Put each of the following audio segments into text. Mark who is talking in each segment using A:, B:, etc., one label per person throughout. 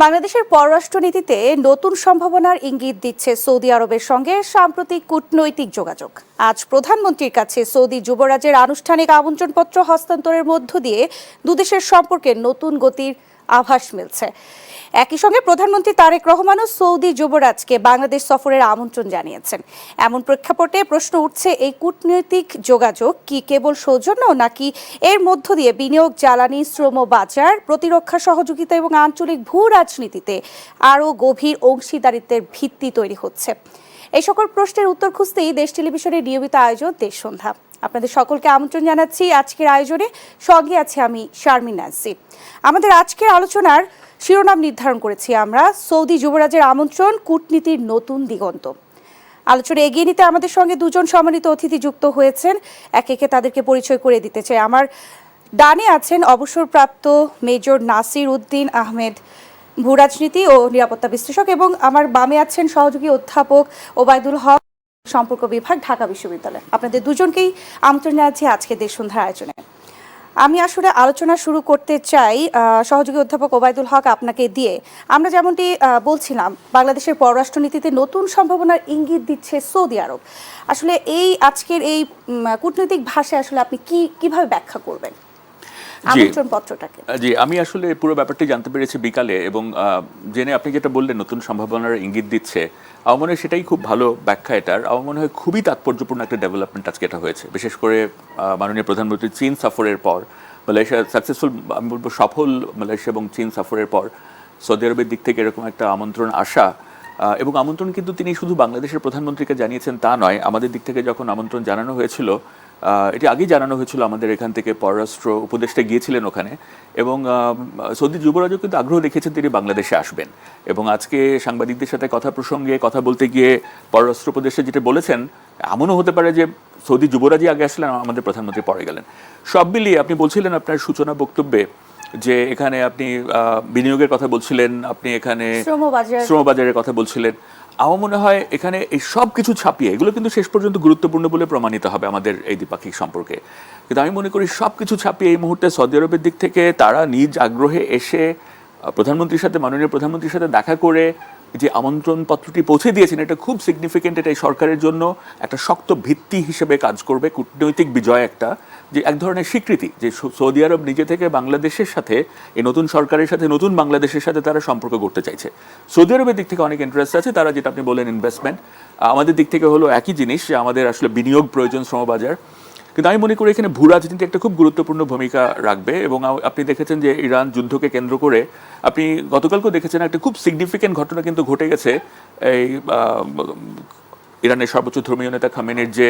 A: বাংলাদেশের পররাষ্ট্রনীতিতে নতুন সম্ভাবনার ইঙ্গিত দিচ্ছে সৌদি আরবের সঙ্গে সাম্প্রতিক কূটনৈতিক যোগাযোগ। আজ প্রধানমন্ত্রীর কাছে সৌদি যুবরাজের আনুষ্ঠানিক আমন্ত্রণপত্র হস্তান্তরের মধ্য দিয়ে দুদেশের সম্পর্কে নতুন গতির আভাস মিলছে। একই সঙ্গে প্রধানমন্ত্রী তারেক রহমানও সৌদি যুবরাজকে বাংলাদেশ সফরের আমন্ত্রণ জানিয়েছেন। এমন প্রেক্ষাপটে প্রশ্ন উঠছে, এই কূটনৈতিক যোগাযোগ কি কেবল সৌজন্য, নাকি এর মধ্য দিয়ে বিনিয়োগ, জ্বালানি, শ্রম বাজার, প্রতিরক্ষা সহযোগিতা এবং আঞ্চলিক ভূ রাজনীতিতে আরও গভীর অংশীদারিত্বের ভিত্তি তৈরি হচ্ছে? এই সকল প্রশ্নের উত্তর খুঁজতেই দেশ টেলিভিশনের নিয়মিত আয়োজন দেশ সন্ধ্যা। আপনাদের সকলকে আমন্ত্রণ জানাচ্ছি আজকের আয়োজনে। সঙ্গে আছি আমি শারমিন নাসি। আমাদের আজকের আলোচনার শিরোনাম নির্ধারণ করেছি আমরা সৌদি যুবরাজের আমন্ত্রণ, কূটনীতির নতুন দিগন্ত। আলোচনা এগিয়ে নিতে আমাদের সঙ্গে দুজন সম্মানিত অতিথি যুক্ত হয়েছেন। একে একে তাদেরকে পরিচয় করে দিতে চাই। আমার ডানে আছেন অবসরপ্রাপ্ত মেজর নাসির উদ্দিন আহমেদ, ভূরাজনীতি ও নিরাপত্তা বিশ্লেষক, এবং আমার বামে আছেন সহযোগী অধ্যাপক ওবায়দুল হক, সম্পর্ক বিভাগ, ঢাকা বিশ্ববিদ্যালয়। আপনাদের দুজনকেই আমন্ত্রণ জানাচ্ছি আজকে দেশ সন্ধ্যার আয়োজনে। আমি আসলে আলোচনা শুরু করতে চাই সহযোগী অধ্যাপক ওবায়দুল হক আপনাকে দিয়ে। আমরা যেমনটি বলছিলাম, বাংলাদেশের পররাষ্ট্রনীতিতে নতুন সম্ভাবনার ইঙ্গিত দিচ্ছে সৌদি আরব। আসলে এই আজকের এই কূটনৈতিক ভাষায় আসলে আপনি কিভাবে ব্যাখ্যা করবেন আমন্ত্রণপত্রটাকে?
B: জি, আমি আসলে পুরো ব্যাপারটি জানতে পেরেছি বিকালে, এবং জেনে আপনি যেটা বললেন নতুন সম্ভাবনার ইঙ্গিত দিচ্ছে, আমার মনে হয় সেটাই খুব ভালো ব্যাখ্যা এটার। আমার মনে হয় খুবই তাৎপর্যপূর্ণ একটা ডেভেলপমেন্ট আজকে এটা হয়েছে, বিশেষ করে মাননীয় প্রধানমন্ত্রী চীন সফরের পর, মালয়েশিয়া সাকসেসফুল, আমি বলবো সফল মালয়েশিয়া এবং চীন সফরের পর সৌদি আরবের দিক থেকে এরকম একটা আমন্ত্রণ আসা। এবং আমন্ত্রণ কিন্তু তিনি শুধু বাংলাদেশের প্রধানমন্ত্রীকে জানিয়েছেন তা নয়, আমাদের দিক থেকে যখন আমন্ত্রণ জানানো হয়েছিল, এটি আগেই জানানো হয়েছিল, আমাদের এখান থেকে পররাষ্ট্র উপদেষ্টা গিয়েছিলেন ওখানে, এবং সৌদি যুবরাজও কিন্তু আগ্রহ দেখিয়েছেন তিনি বাংলাদেশে আসবেন। এবং আজকে সাংবাদিকদের সাথে কথা প্রসঙ্গে কথা বলতে গিয়ে পররাষ্ট্র উপদেষ্টা যেটা বলেছেন, এমনও হতে পারে যে সৌদি যুবরাজই আগে আসলেন, আমাদের প্রধানমন্ত্রী পরে গেলেন। সব মিলিয়ে আপনি বলছিলেন আপনার সূচনা বক্তব্যে যে এখানে আপনি বিনিয়োগের কথা বলছিলেন, আপনি এখানে শ্রমবাজারের কথা বলছিলেন। আমার মনে হয় এখানে এই সব কিছু ছাপিয়ে এগুলো কিন্তু শেষ পর্যন্ত গুরুত্বপূর্ণ বলে প্রমাণিত হবে আমাদের এই দ্বিপাক্ষিক সম্পর্কে। কিন্তু আমি মনে করি সব কিছু ছাপিয়ে এই মুহূর্তে সৌদি আরবের দিক থেকে তারা নিজ আগ্রহে এসে প্রধানমন্ত্রীর সাথে, মাননীয় প্রধানমন্ত্রীর সাথে দেখা করে যে আমন্ত্রণপত্রটি পৌঁছে দিয়েছেন, এটা খুব সিগনিফিকেন্ট। এটা এই সরকারের জন্য একটা শক্ত ভিত্তি হিসেবে কাজ করবে, কূটনৈতিক বিজয় একটা, যে এক ধরনের স্বীকৃতি যে সৌদি আরব নিজে থেকে বাংলাদেশের সাথে, এই নতুন সরকারের সাথে, নতুন বাংলাদেশের সাথে তারা সম্পর্ক করতে চাইছে। সৌদি আরবের দিক থেকে অনেক ইন্টারেস্ট আছে, তারা যেটা আপনি বলেন ইনভেস্টমেন্ট, আমাদের দিক থেকে হলো একই জিনিস, যে আমাদের আসলে বিনিয়োগ প্রয়োজন, শ্রমবাজার। কিন্তু আমি মনে করি এখানে ভূ রাজনীতি একটা খুব গুরুত্বপূর্ণ ভূমিকা রাখবে। এবং আপনি দেখেছেন যে ইরান যুদ্ধকে কেন্দ্র করে, আপনি গতকালকেও দেখেছেন একটা খুব সিগনিফিকেন্ট ঘটনা কিন্তু ঘটে গেছে। এই ইরানের সর্বোচ্চ ধর্মীয় নেতা খামেনির যে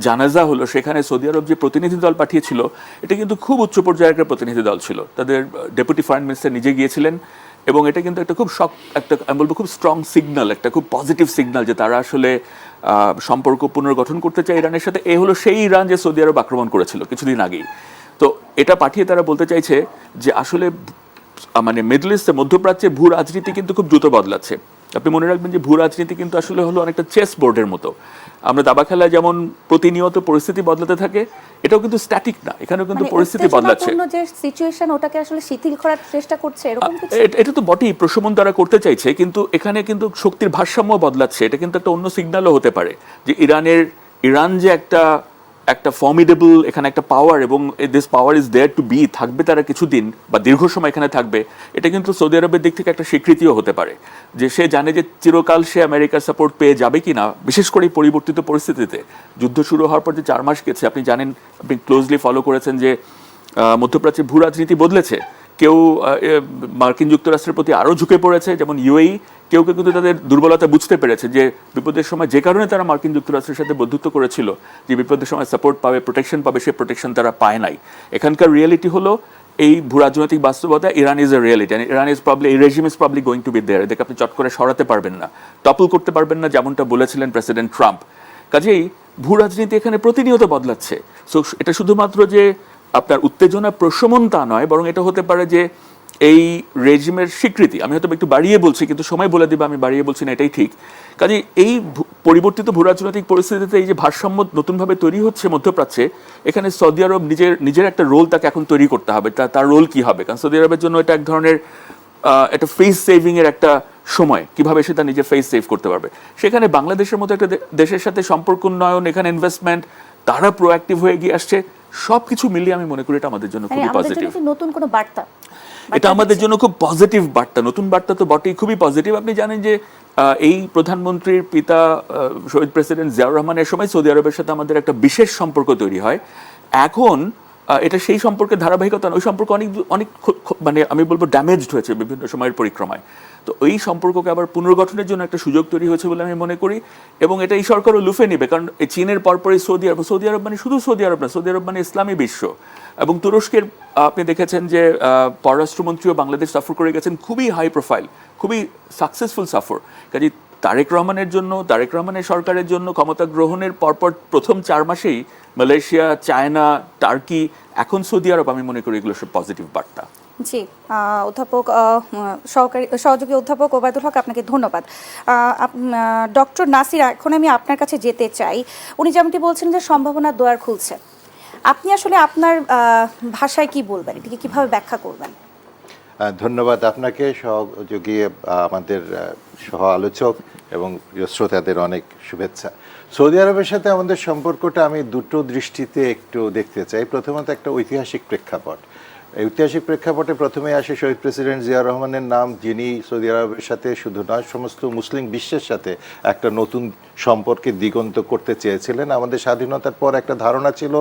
B: জানাজা হলো, সেখানে সৌদি আরব যে প্রতিনিধি দল পাঠিয়েছিল, এটা কিন্তু খুব উচ্চ পর্যায়ের একটা প্রতিনিধি দল ছিল। তাদের ডেপুটি ফরেন মিনিস্টার নিজে গিয়েছিলেন, এবং এটা কিন্তু একটা খুব একটা, আমি বলবো খুব স্ট্রং সিগন্যাল, একটা খুব পজিটিভ সিগন্যাল যে তারা আসলে সম্পর্ক পুনর্গঠন করতে চায় ইরানের সাথে। এই হলো সেই ইরান যে সৌদি আরব আক্রমণ করেছিল কিছুদিন আগেই। তো এটা পাঠিয়ে তারা বলতে চাইছে যে আসলে মানে মিডল ইস্টে, মধ্যপ্রাচ্যে ভূ রাজনীতি কিন্তু খুব দ্রুত বদলাচ্ছে। আপনি মনে রাখবেন যে ভূ রাজনীতি কিন্তু আসলে হলো অনেকটা চেস বোর্ডের মতো। আমরা দাবা খেলায় যেমন প্রতিনিয়ত পরিস্থিতি বদলাতে থাকে, এটাও কিন্তু স্ট্যাটিক না, এখানেও কিন্তু পরিস্থিতি বদলাচ্ছে।
A: যে সিচুয়েশন, ওটাকে আসলে শিথিল করার চেষ্টা করছে এরকম কিছু?
B: এটা তো বটেই, প্রশমন তারা করতে চাইছে, কিন্তু এখানে কিন্তু শক্তির ভারসাম্য বদলাচ্ছে। এটা কিন্তু একটা অন্য সিগন্যালও হতে পারে যে ইরান যে একটা ফর্মিডেবল এখানে একটা পাওয়ার, এবং this power is there to be, থাকবে তারা কিছুদিন বা দীর্ঘ সময় এখানে থাকবে। এটা কিন্তু সৌদি আরবের দিক থেকে একটা স্বীকৃতিও হতে পারে যে সে জানে যে চিরকাল সে আমেরিকার সাপোর্ট পেয়ে যাবে কিনা, বিশেষ করে এই পরিবর্তিত পরিস্থিতিতে। যুদ্ধ শুরু হওয়ার পর যে 4 মাস গেছে, আপনি জানেন, আপনি ক্লোজলি ফলো করেছেন যে মধ্যপ্রাচ্যে ভূ রাজনীতি বদলেছে। কেউ মার্কিন যুক্তরাষ্ট্রের প্রতি আরও ঝুঁকে পড়েছে, যেমন ইউএই। কেউ কিন্তু তাদের দুর্বলতা বুঝতে পেরেছে যে বিপদের সময় যে কারণে তারা মার্কিন যুক্তরাষ্ট্রের সাথে বন্ধুত্ব করেছিল, যে বিপদের সময় সাপোর্ট পাবে, প্রোটেকশন পাবে, সে প্রোটেকশন তারা পায় নাই। এখানকার রিয়েলিটি হলো এই ভূ রাজনৈতিক বাস্তবতা, Iran is a reality, Iran is probably, এই regime is probably going to be there. এদেরকে আপনি চট করে সরাতে পারবেন না, টপল করতে পারবেন না, যেমনটা বলেছিলেন প্রেসিডেন্ট ট্রাম্প। কাজেই ভূ রাজনীতি এখানে প্রতিনিয়ত বদলাচ্ছে। সো এটা শুধুমাত্র যে আপনার উত্তেজনা প্রশমন তা নয়, বরং এটা হতে পারে যে এই রেজিমের স্বীকৃতি। আমি হয়তো একটু বাড়িয়ে বলছি, কিন্তু সময় বলে দিবে আমি বাড়িয়ে বলছি না, এটাই ঠিক। কাজে এই পরিবর্তিত ভূরাজনৈতিক পরিস্থিতিতে এই যে ভারসাম্য নতুনভাবে তৈরি হচ্ছে মধ্যপ্রাচ্যে, এখানে সৌদি আরব নিজের একটা রোল তাকে এখন তৈরি করতে হবে। তার রোল কি হবে? কারণ সৌদি আরবের জন্য এটা এক ধরনের একটা ফেস সেভিং এর একটা সময়, কিভাবে সে তার নিজের ফেস সেভ করতে পারবে। সেখানে বাংলাদেশের মতো একটা দেশের সাথে সম্পর্ক উন্নয়ন, এখানে ইনভেস্টমেন্ট, তারা প্রোঅ্যাক্টিভ হয়ে গিয়ে আসছে, সবকিছু মিলিয়ে আমি মনে করি এটা আমাদের জন্য খুবই
A: আমাদের
B: পজিটিভ।
A: জন্য কি নতুন কোনো বার্তা?
B: এটা আমাদের জন্য খুব পজিটিভ বার্তা, নতুন বার্তা তো বটেই, খুবই পজিটিভ। আপনি জানেন যে এই প্রধানমন্ত্রীর পিতা শহীদ প্রেসিডেন্ট জিয়াউর রহমানের সময় সৌদি আরবের সাথে আমাদের একটা বিশেষ সম্পর্ক তৈরি হয়। এখন এটা সেই সম্পর্কের ধারাবাহিকতা না, ওই সম্পর্ক অনেক অনেক মানে আমি বলবো ড্যামেজড হয়েছে বিভিন্ন সময়ের পরিক্রমায়। তো ওই সম্পর্ককে আবার পুনর্গঠনের জন্য একটা সুযোগ তৈরি হয়েছে বলে আমি মনে করি, এবং এটা এই সরকারও লুফে নেবে। কারণ এই চীনের পরপরই সৌদি আরব, সৌদি আরব মানে শুধু সৌদি আরব না, সৌদি আরব মানে ইসলামী বিশ্ব। এবং তুরস্কের আপনি দেখেছেন যে পররাষ্ট্রমন্ত্রীও বাংলাদেশ সফর করে গেছেন, খুবই হাই প্রোফাইল, খুবই সাকসেসফুল সফর। কাজে তারেক রহমানের জন্য, তারেক রহমানের সরকারের জন্য ক্ষমতা গ্রহণের পরপর প্রথম 4 মাসেই মালয়েশিয়া, চায়না, টার্কি, এখন সৌদি আরব, আমি মনে করি এগুলো সব পজিটিভ বার্তা।
A: জি, অধ্যাপক সহযোগী অধ্যাপক ওবায়দুল হক, আপনাকে ধন্যবাদ। ডক্টর নাসির, এখন আমি আপনার কাছে যেতে চাই। উনি যেমনটি বলছেন যে সম্ভাবনার দুয়ার খুলছে, আপনি আসলে আপনার ভাষায় কি বলবেন, এটিকে কিভাবে ব্যাখ্যা করবেন?
C: ধন্যবাদ আপনাকে, সহযোগী আমাদের সহ আলোচক এবং শ্রোতাদের অনেক শুভেচ্ছা। সৌদি আরবের সাথে আমাদের সম্পর্কটা আমি দুটো দৃষ্টিতে একটু দেখতে চাই। প্রথমত একটা ঐতিহাসিক প্রেক্ষাপট। ঐতিহাসিক প্রেক্ষাপটে প্রথমে আসে শহীদ প্রেসিডেন্ট জিয়াউর রহমানের নাম, যিনি সৌদি আরবের সাথে শুধু নয় সমস্ত মুসলিম বিশ্বের সাথে একটা নতুন সম্পর্কের দিগন্ত করতে চেয়েছিলেন। আমাদের স্বাধীনতার পর একটা ধারণা ছিল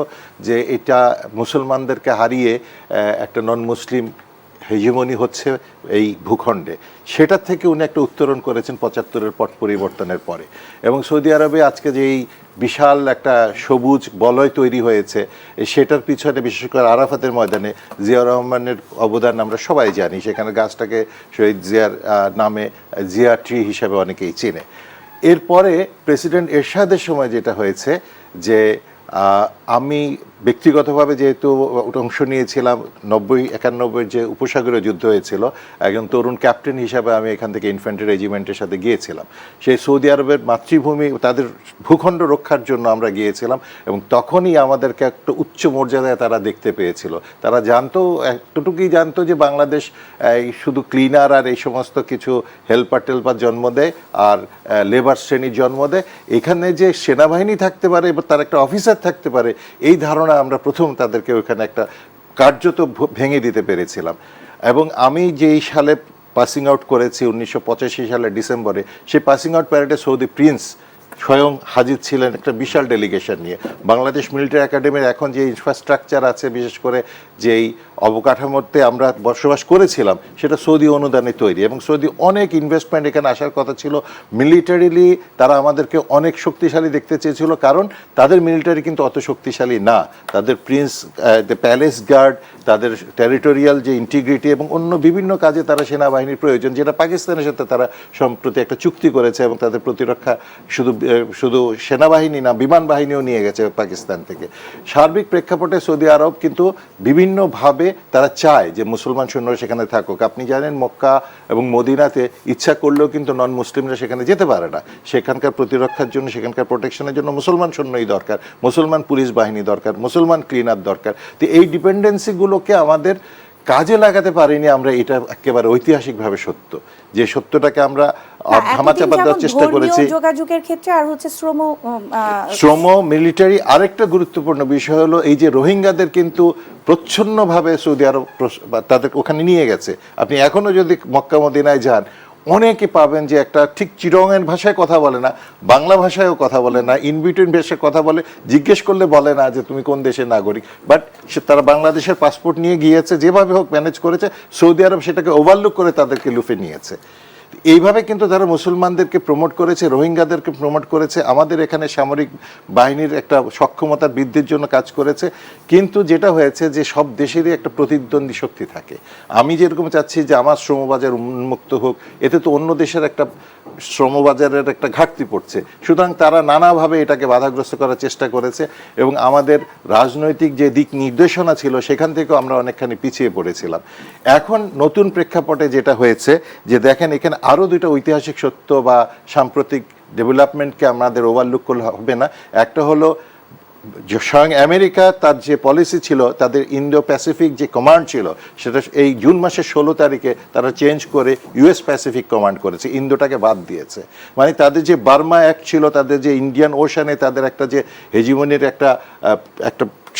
C: যে এটা মুসলমানদেরকে হারিয়ে একটা নন মুসলিম হেজিমনি হচ্ছে এই ভূখণ্ডে, সেটার থেকে উনি একটা উত্তরণ করেছেন 75-এর পট পরিবর্তনের পরে। এবং সৌদি আরবে আজকে যে এই বিশাল একটা সবুজ বলয় তৈরি হয়েছে, সেটার পিছনে বিশেষ করে আরাফাতের ময়দানে জিয়াউর রহমানের অবদান আমরা সবাই জানি। সেখানে গাছটাকে শহীদ জিয়ার নামে জিয়া ট্রি হিসাবে অনেকেই চেনে। এরপরে প্রেসিডেন্ট এরশাদের সময় যেটা হয়েছে যে আমি ব্যক্তিগতভাবে যেহেতু অংশ নিয়েছিলাম 90-91 যে উপসাগরীয় যুদ্ধ হয়েছিল, একজন তরুণ ক্যাপ্টেন হিসাবে আমি এখান থেকে ইনফ্যান্ট্রি রেজিমেন্টের সাথে গিয়েছিলাম। সেই সৌদি আরবের মাতৃভূমি, তাদের ভূখণ্ড রক্ষার জন্য আমরা গিয়েছিলাম, এবং তখনই আমাদেরকে একটা উচ্চ মর্যাদায় তারা দেখতে পেয়েছিল। তারা জানতো, এতটুকুই জানতো যে বাংলাদেশ শুধু ক্লিনার আর এই সমস্ত কিছু হেল্পার টেল্পার জন্ম দেয় আর লেবার শ্রেণীর জন্ম দেয়, এখানে যে সেনাবাহিনী থাকতে পারে এবং তার একটা অফিসার থাকতে পারে, এই ধারণা আমরা প্রথম তাদেরকে ওখানে একটা কার্যত ভেঙে দিতে পেরেছিলাম। এবং আমি যেই সালে পাসিং আউট করেছি 1985 সালের ডিসেম্বরে, সেই পাসিং আউট প্যারেডে সৌদি প্রিন্স স্বয়ং হাজির ছিলেন একটা বিশাল ডেলিগেশন নিয়ে। বাংলাদেশ মিলিটারি একাডেমির এখন যে ইনফ্রাস্ট্রাকচার আছে, বিশেষ করে যেই অবকাঠামোতে আমরা বসবাস করেছিলাম, সেটা সৌদি অনুদানে তৈরি, এবং সৌদি অনেক ইনভেস্টমেন্ট এখানে আসার কথা ছিল। মিলিটারিলি তারা আমাদেরকে অনেক শক্তিশালী দেখতে চেয়েছিল, কারণ তাদের মিলিটারি কিন্তু অত শক্তিশালী না। তাদের প্রিন্স, প্যালেস গার্ড, তাদের টেরিটোরিয়াল যে ইন্টিগ্রিটি এবং অন্য বিভিন্ন কাজে তারা সেনাবাহিনীর প্রয়োজন, যেটা পাকিস্তানের সাথে তারা সম্প্রতি একটা চুক্তি করেছে, এবং তাদের প্রতিরক্ষা শুধু সেনাবাহিনী না, বিমান বাহিনীও নিয়ে গেছে পাকিস্তান থেকে। সার্বিক প্রেক্ষাপটে সৌদি আরব কিন্তু বিভিন্নভাবে তারা চায় যে মুসলমান সৈন্যরা সেখানে থাকুক। আপনি জানেন মক্কা এবং মদিনাতে ইচ্ছা করলেও কিন্তু নন মুসলিমরা সেখানে যেতে পারে না। সেখানকার প্রতিরক্ষার জন্য, সেখানকার প্রোটেকশনের জন্য মুসলমান সৈন্যই দরকার, মুসলমান পুলিশ বাহিনী দরকার, মুসলমান ক্লিনার দরকার। তো এই ডিপেন্ডেন্সিগুলোকে আমাদের কাজে লাগাতে পারিনি আমরা, এটা একেবারে ঐতিহাসিকভাবে সত্য। যে সত্যটাকে আমরা ধামাচাপা দেওয়ার চেষ্টা করেছি
A: যোগাযোগের ক্ষেত্রে, আর হচ্ছে
C: শ্রম মিলিটারি। আরেকটা গুরুত্বপূর্ণ বিষয় হলো এই যে রোহিঙ্গাদের কিন্তু প্রচ্ছন্নভাবে সৌদি আরব তাদের ওখানে নিয়ে গেছে। আপনি এখনো যদি মক্কা মদিনায় যান, অনেকে পাবেন যে একটা ঠিক চিরঙের ভাষায় কথা বলে না, বাংলা ভাষায়ও কথা বলে না, ইনবিটুইন ভাষায় কথা বলে, জিজ্ঞেস করলে বলে না যে তুমি কোন দেশের নাগরিক, বাট তারা বাংলাদেশের পাসপোর্ট নিয়ে গিয়েছে, যেভাবে হোক ম্যানেজ করেছে। সৌদি আরব সেটাকে ওভারলুক করে তাদেরকে লুফে নিয়েছে। এইভাবে কিন্তু তারা মুসলমানদেরকে প্রমোট করেছে, রোহিঙ্গাদেরকে প্রমোট করেছে, আমাদের এখানে সামরিক বাহিনীর একটা সক্ষমতা বৃদ্ধির জন্য কাজ করেছে। কিন্তু যেটা হয়েছে যে সব দেশেরই একটা প্রতিদ্বন্দ্বী শক্তি থাকে। আমি যেরকম চাচ্ছি যে আমার শ্রমবাজার উন্মুক্ত হোক, এতে তো অন্য দেশের একটা শ্রমবাজারের একটা ঘাটতি পড়ছে। সুতরাং তারা নানাভাবে এটাকে বাধাগ্রস্ত করার চেষ্টা করেছে, এবং আমাদের রাজনৈতিক যে দিক নির্দেশনা ছিল সেখান থেকেও আমরা অনেকখানি পিছিয়ে পড়েছিলাম। এখন নতুন প্রেক্ষাপটে যেটা হয়েছে যে দেখেন, এখানে আরও দুটো ঐতিহাসিক সত্য বা সাম্প্রতিক ডেভেলপমেন্টকে আমাদের ওভারলুক করলে হবে না। একটা হলো স্বয়ং আমেরিকা তার যে পলিসি ছিল, তাদের ইন্দো প্যাসিফিক যে কমান্ড ছিল, সেটা এই জুন মাসের 16 তারিখে তারা চেঞ্জ করে ইউএস প্যাসিফিক কমান্ড করেছে, ইন্দোটাকে বাদ দিয়েছে। মানে তাদের যে বার্মা অ্যাক্ট ছিল, তাদের যে ইন্ডিয়ান ওশানে তাদের একটা যে হেজিমনির একটা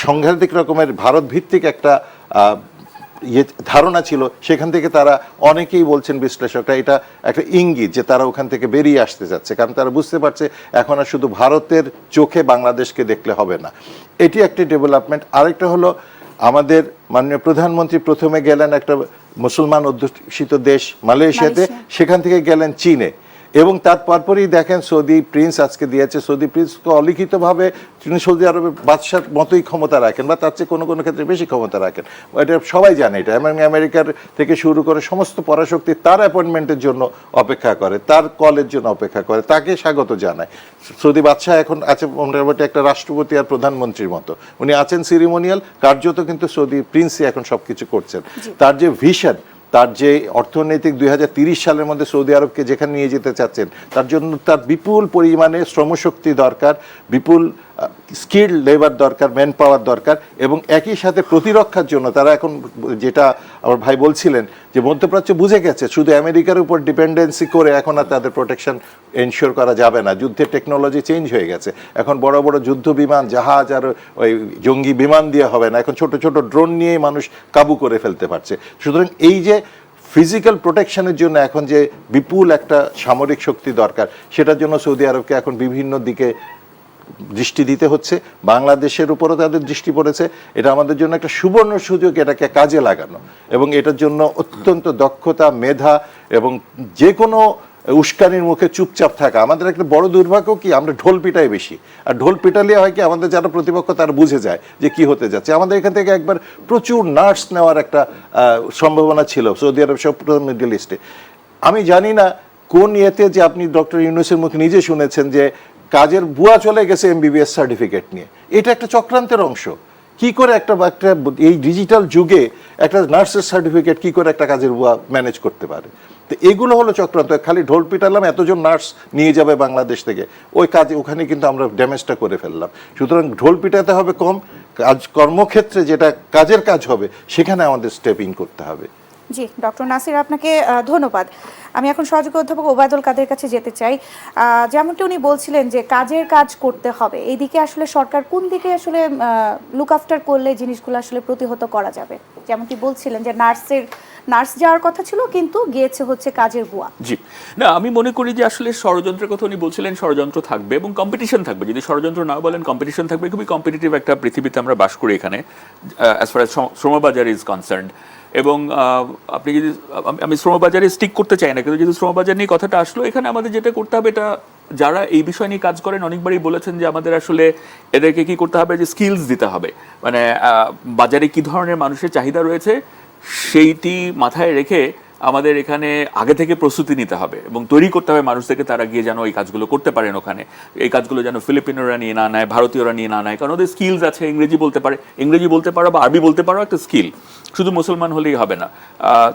C: সাংঘাতিক রকমের ভারত ভিত্তিক একটা ধারণা ছিল, সেখান থেকে তারা অনেকেই বলছেন বিশ্লেষকরা এটা একটা ইঙ্গিত যে তারা ওখান থেকে বেরিয়ে আসতে যাচ্ছে, কারণ তারা বুঝতে পারছে এখন আর শুধু ভারতের চোখে বাংলাদেশকে দেখলে হবে না। এটি একটি ডেভেলপমেন্ট। আরেকটা হলো আমাদের মাননীয় প্রধানমন্ত্রী প্রথমে গেলেন একটা মুসলমান অধ্যুষিত দেশ মালয়েশিয়াতে, সেখান থেকে গেলেন চীনে, এবং তার পরপরই দেখেন সৌদি প্রিন্স আজকে দিয়েছে, সৌদি প্রিন্সকে অলিখিতভাবে তিনি সৌদি আরবের বাদশার মতোই ক্ষমতা রাখেন, বা তার চেয়ে কোনো কোনো ক্ষেত্রে বেশি ক্ষমতা রাখেন। এটা সবাই জানে এটা, এবং আমেরিকার থেকে শুরু করে সমস্ত পরাশক্তি তার অ্যাপয়েন্টমেন্টের জন্য অপেক্ষা করে, তার কলের জন্য অপেক্ষা করে, তাকে স্বাগত জানায়। সৌদি বাদশাহ এখন আছে মোটামুটি একটা রাষ্ট্রপতি আর প্রধানমন্ত্রীর মতো, উনি আছেন সিরিমোনিয়াল, কার্যত কিন্তু সৌদি প্রিন্সই এখন সব কিছু করছেন। তার যে ভিশন, তার যে অর্থনৈতিক 2030 সালের মধ্যে সৌদি আরবকে যেখানে নিয়ে যেতে চাচ্ছেন, তার জন্য তার বিপুল পরিমাণে শ্রমশক্তি দরকার, বিপুল স্কিল লেবার দরকার, ম্যান পাওয়ার দরকার, এবং একই সাথে প্রতিরক্ষার জন্য তারা এখন, যেটা আমার ভাই বলছিলেন, যে মধ্যপ্রাচ্য বুঝে গেছে শুধু আমেরিকার উপর ডিপেন্ডেন্সি করে এখন আর তাদের প্রোটেকশন এনশিওর করা যাবে না। যুদ্ধের টেকনোলজি চেঞ্জ হয়ে গেছে, এখন বড় বড় যুদ্ধ বিমান, জাহাজ আর ওই জঙ্গি বিমান দিয়ে হবে না, এখন ছোট ছোট ড্রোন নিয়ে মানুষ কাবু করে ফেলতে পারছে। সুতরাং এই যে ফিজিক্যাল প্রোটেকশনের জন্য এখন যে বিপুল একটা সামরিক শক্তি দরকার, সেটার জন্য সৌদি আরবকে এখন বিভিন্ন দিকে দৃষ্টি দিতে হচ্ছে। বাংলাদেশের উপরও তাদের দৃষ্টি পড়েছে। এটা আমাদের জন্য একটা সুবর্ণ সুযোগ এটাকে কাজে লাগানো, এবং এটার জন্য অত্যন্ত দক্ষতা, মেধা এবং যে কোনো উস্কানির মুখে চুপচাপ থাকা। আমাদের একটা বড় দুর্ভাগ্য কি, আমরা ঢোল পিটাই বেশি, আর ঢোল পিটালে হয় কি, আমাদের যারা প্রতিপক্ষ তারা বুঝে যায় যে কি হতে যাচ্ছে। আমাদের এখান থেকে একবার প্রচুর নার্স নেওয়ার একটা সম্ভাবনা ছিল সৌদি আরব সব মিডল ইস্টে। আমি জানি না কোন ইয়েতে যে আপনি ডক্টর ইউনূসের মুখে নিজে শুনেছেন যে কাজের বুয়া চলে গেছে এমবিবিএস সার্টিফিকেট নিয়ে। এটা একটা চক্রান্তের অংশ। কি করে একটা এই ডিজিটাল যুগে একটা নার্সের সার্টিফিকেট কি করে একটা কাজের বুয়া ম্যানেজ করতে পারে? তো এগুলো হলো চক্রান্ত। খালি ঢোল পিটালাম এতজন নার্স নিয়ে যাবে বাংলাদেশ থেকে, ওই কাজে ওখানে কিন্তু আমরা ড্যামেজটা করে ফেললাম। সুতরাং ঢোল পিটাতে হবে কম, কাজ কর্মক্ষেত্রে যেটা কাজের কাজ হবে সেখানে আমাদের স্টেপ ইন করতে হবে।
A: জি, ডক্টর নাসির, আপনাকে ধন্যবাদ। আমি এখন সহযোগী অধ্যাপক ওবায়দুল কাদের কাছে যেতে চাই। যেমনটি উনি বলছিলেন যে কাজের কাজ করতে হবে, এইদিকে আসলে সরকার কোন দিকে আসলে লুক আফটার করলে জিনিসগুলো আসলে প্রতিহত করা যাবে? যেমনটি বলছিলেন যে নার্স যাওয়ার কথা ছিল কিন্তু গিয়েছে হচ্ছে কাজের বুয়া।
B: জি, না আমি মনে করি যে আসলে ষড়যন্ত্রের কথা উনি বলছিলেন, ষড়যন্ত্র থাকবে এবং কম্পিটিশন থাকবে। যদি ষড়যন্ত্র না বলেন, কম্পিটিশন থাকবে। খুবই কম্পিটিটিভ একটা পৃথিবীতে আমরা বাস করি এখানে, as far as shramabazar is concerned. এবং আপনি যদি, আমি শ্রমবাজারে স্টিক করতে চাই না, কিন্তু যদি শ্রমবাজার নিয়ে কথাটা আসলো, এখানে আমাদের যেটা করতে হবে, এটা যারা এই বিষয় নিয়ে কাজ করেন অনেকবারই বলেছেন যে আমাদের আসলে এদেরকে কি করতে হবে, যে স্কিলস দিতে হবে। মানে বাজারে কি ধরনের মানুষের চাহিদা রয়েছে সেইটি মাথায় রেখে আমাদের এখানে আগে থেকে প্রস্তুতি নিতে হবে এবং তৈরি করতে হবে মানুষদেরকে, তারা গিয়ে যেন এই কাজগুলো করতে পারেন ওখানে। এই কাজগুলো যেন ফিলিপিনোরা নিয়ে না নেয়, ভারতীয়রা নিয়ে না নেয়, কারণ ওদের স্কিলস আছে। ইংরেজি বলতে পারে, ইংরেজি বলতে পারো বা আরবি বলতে পারো, একটা স্কিল। শুধু মুসলমান হলেই হবে না।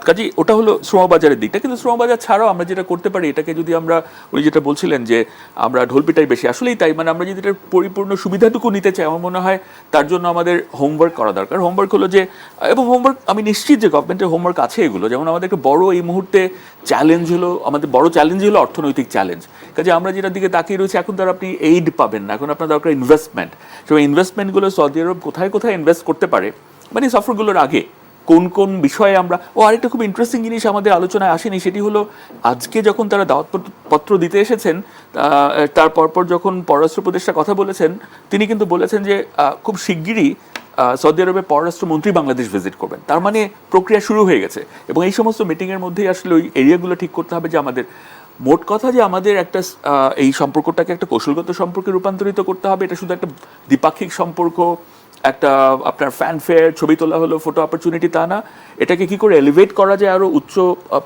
B: কাজেই ওটা হলো শ্রমবাজারের দিকটা। কিন্তু শ্রমবাজার ছাড়াও আমরা যেটা করতে পারি, এটাকে যদি আমরা, উনি যেটা বলছিলেন যে আমরা ঢোলপিটাই বেশি, আসলেই তাই। মানে আমরা যদি এটার পরিপূর্ণ সুবিধাটুকু নিতে চাই, আমার মনে হয় তার জন্য আমাদের হোমওয়ার্ক করা দরকার। হোমওয়ার্ক হলো যে, এবং হোমওয়ার্ক আমি নিশ্চিত যে গভর্নমেন্টের হোমওয়ার্ক আছে এগুলো। যেমন আমাদের একটা বড় এই মুহূর্তে চ্যালেঞ্জ হলো, আমাদের বড় চ্যালেঞ্জ হলো অর্থনৈতিক চ্যালেঞ্জ। কাজে আমরা যেটার দিকে তাকিয়ে রয়েছি, এখন ধর আপনি এইড পাবেন না, এখন আপনার দরকার ইনভেস্টমেন্ট। সেই ইনভেস্টমেন্টগুলো সৌদি আরব কোথায় কোথায় ইনভেস্ট করতে পারে, মানে সফরগুলোর আগে কোন কোন বিষয়ে আমরা। আরেকটা খুব ইন্টারেস্টিং জিনিস আমাদের আলোচনায় আসেনি, সেটি হলো আজকে যখন তারা দাওয়াতপত্র দিতে এসেছেন, তার পরপর যখন পররাষ্ট্র উপদেষ্টা কথা বলেছেন, তিনি কিন্তু বলেছেন যে খুব শিগগিরই সৌদি আরবের পররাষ্ট্রমন্ত্রী বাংলাদেশ ভিজিট করবেন। তার মানে প্রক্রিয়া শুরু হয়ে গেছে। এবং এই সমস্ত মিটিংয়ের মধ্যেই আসলে ওই এরিয়াগুলো ঠিক করতে হবে যে আমাদের, মোট কথা যে আমাদের একটা এই সম্পর্কটাকে একটা কৌশলগত সম্পর্কে রূপান্তরিত করতে হবে। এটা শুধু একটা দ্বিপাক্ষিক সম্পর্ক, একটা আপনার ফ্যানফেয়ার, ছবি তোলা হলো, ফটো অপরচুনিটি, তা না। এটাকে কি করে এলিভেট করা যায় আরও উচ্চ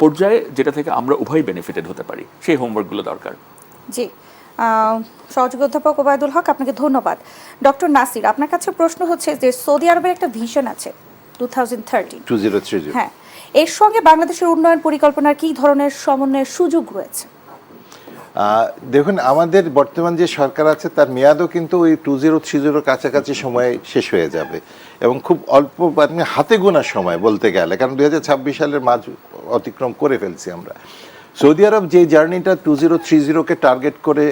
B: পর্যায়ে, যেটা থেকে আমরা উভয় বেনিফিটেড হতে পারি, সেই হোমওয়ার্কগুলো দরকার।
A: জি, সহযোগী অধ্যাপক ওবায়দুল হক, আপনাকে ধন্যবাদ। ডক্টর নাসির, আপনার কাছে প্রশ্ন হচ্ছে যে সৌদি আরবের একটা ভিশন আছে 2030। হ্যাঁ, এর সঙ্গে বাংলাদেশের উন্নয়ন পরিকল্পনার কী ধরনের সমন্বয়ের সুযোগ রয়েছে?
C: দেখুন, আমাদের বর্তমান যে সরকার আছে তার মেয়াদও কিন্তু ওই 2030 কাছাকাছি সময়ে শেষ হয়ে যাবে, এবং খুব অল্প মানে হাতে গোনা সময় বলতে গেলে, কারণ 2026 সালের মাঝ অতিক্রম করে ফেলছি আমরা। সৌদি আরব যে জার্নিটা 2030-কে টার্গেট করে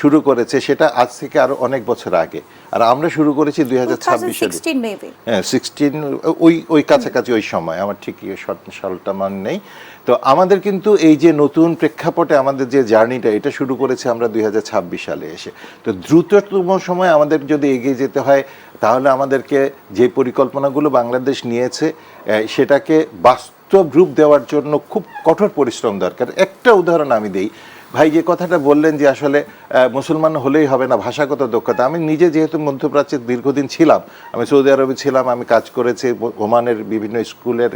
C: শুরু করেছে সেটা আজ থেকে আরো অনেক বছর আগে, আর আমরা শুরু করেছি 2026 সালে।
A: 2016 মেবি।
C: হ্যাঁ, 16 ওই কাছাকাছি ওই সময়, আমার ঠিক সালটা মনে নেই। তো আমাদের কিন্তু এই যে নতুন প্রেক্ষাপটে আমাদের যে জার্নিটা এটা শুরু করেছে আমরা 2026 সালে এসে। তো দ্রুততম সময় আমাদের যদি এগিয়ে যেতে হয় তাহলে আমাদেরকে যে পরিকল্পনাগুলো বাংলাদেশ নিয়েছে সেটাকে বাস্তব রূপ দেওয়ার জন্য খুব কঠোর পরিশ্রম দরকার। একটা উদাহরণ আমি দিই ভাই, যে কথাটা বললেন যে আসলে মুসলমান হলেই হবে না, ভাষাগত দক্ষতা। আমি নিজে যেহেতু মধ্যপ্রাচ্যে দীর্ঘদিন ছিলাম, আমি সৌদি আরবে ছিলাম, আমি কাজ করেছি, ওমানের বিভিন্ন স্কুলের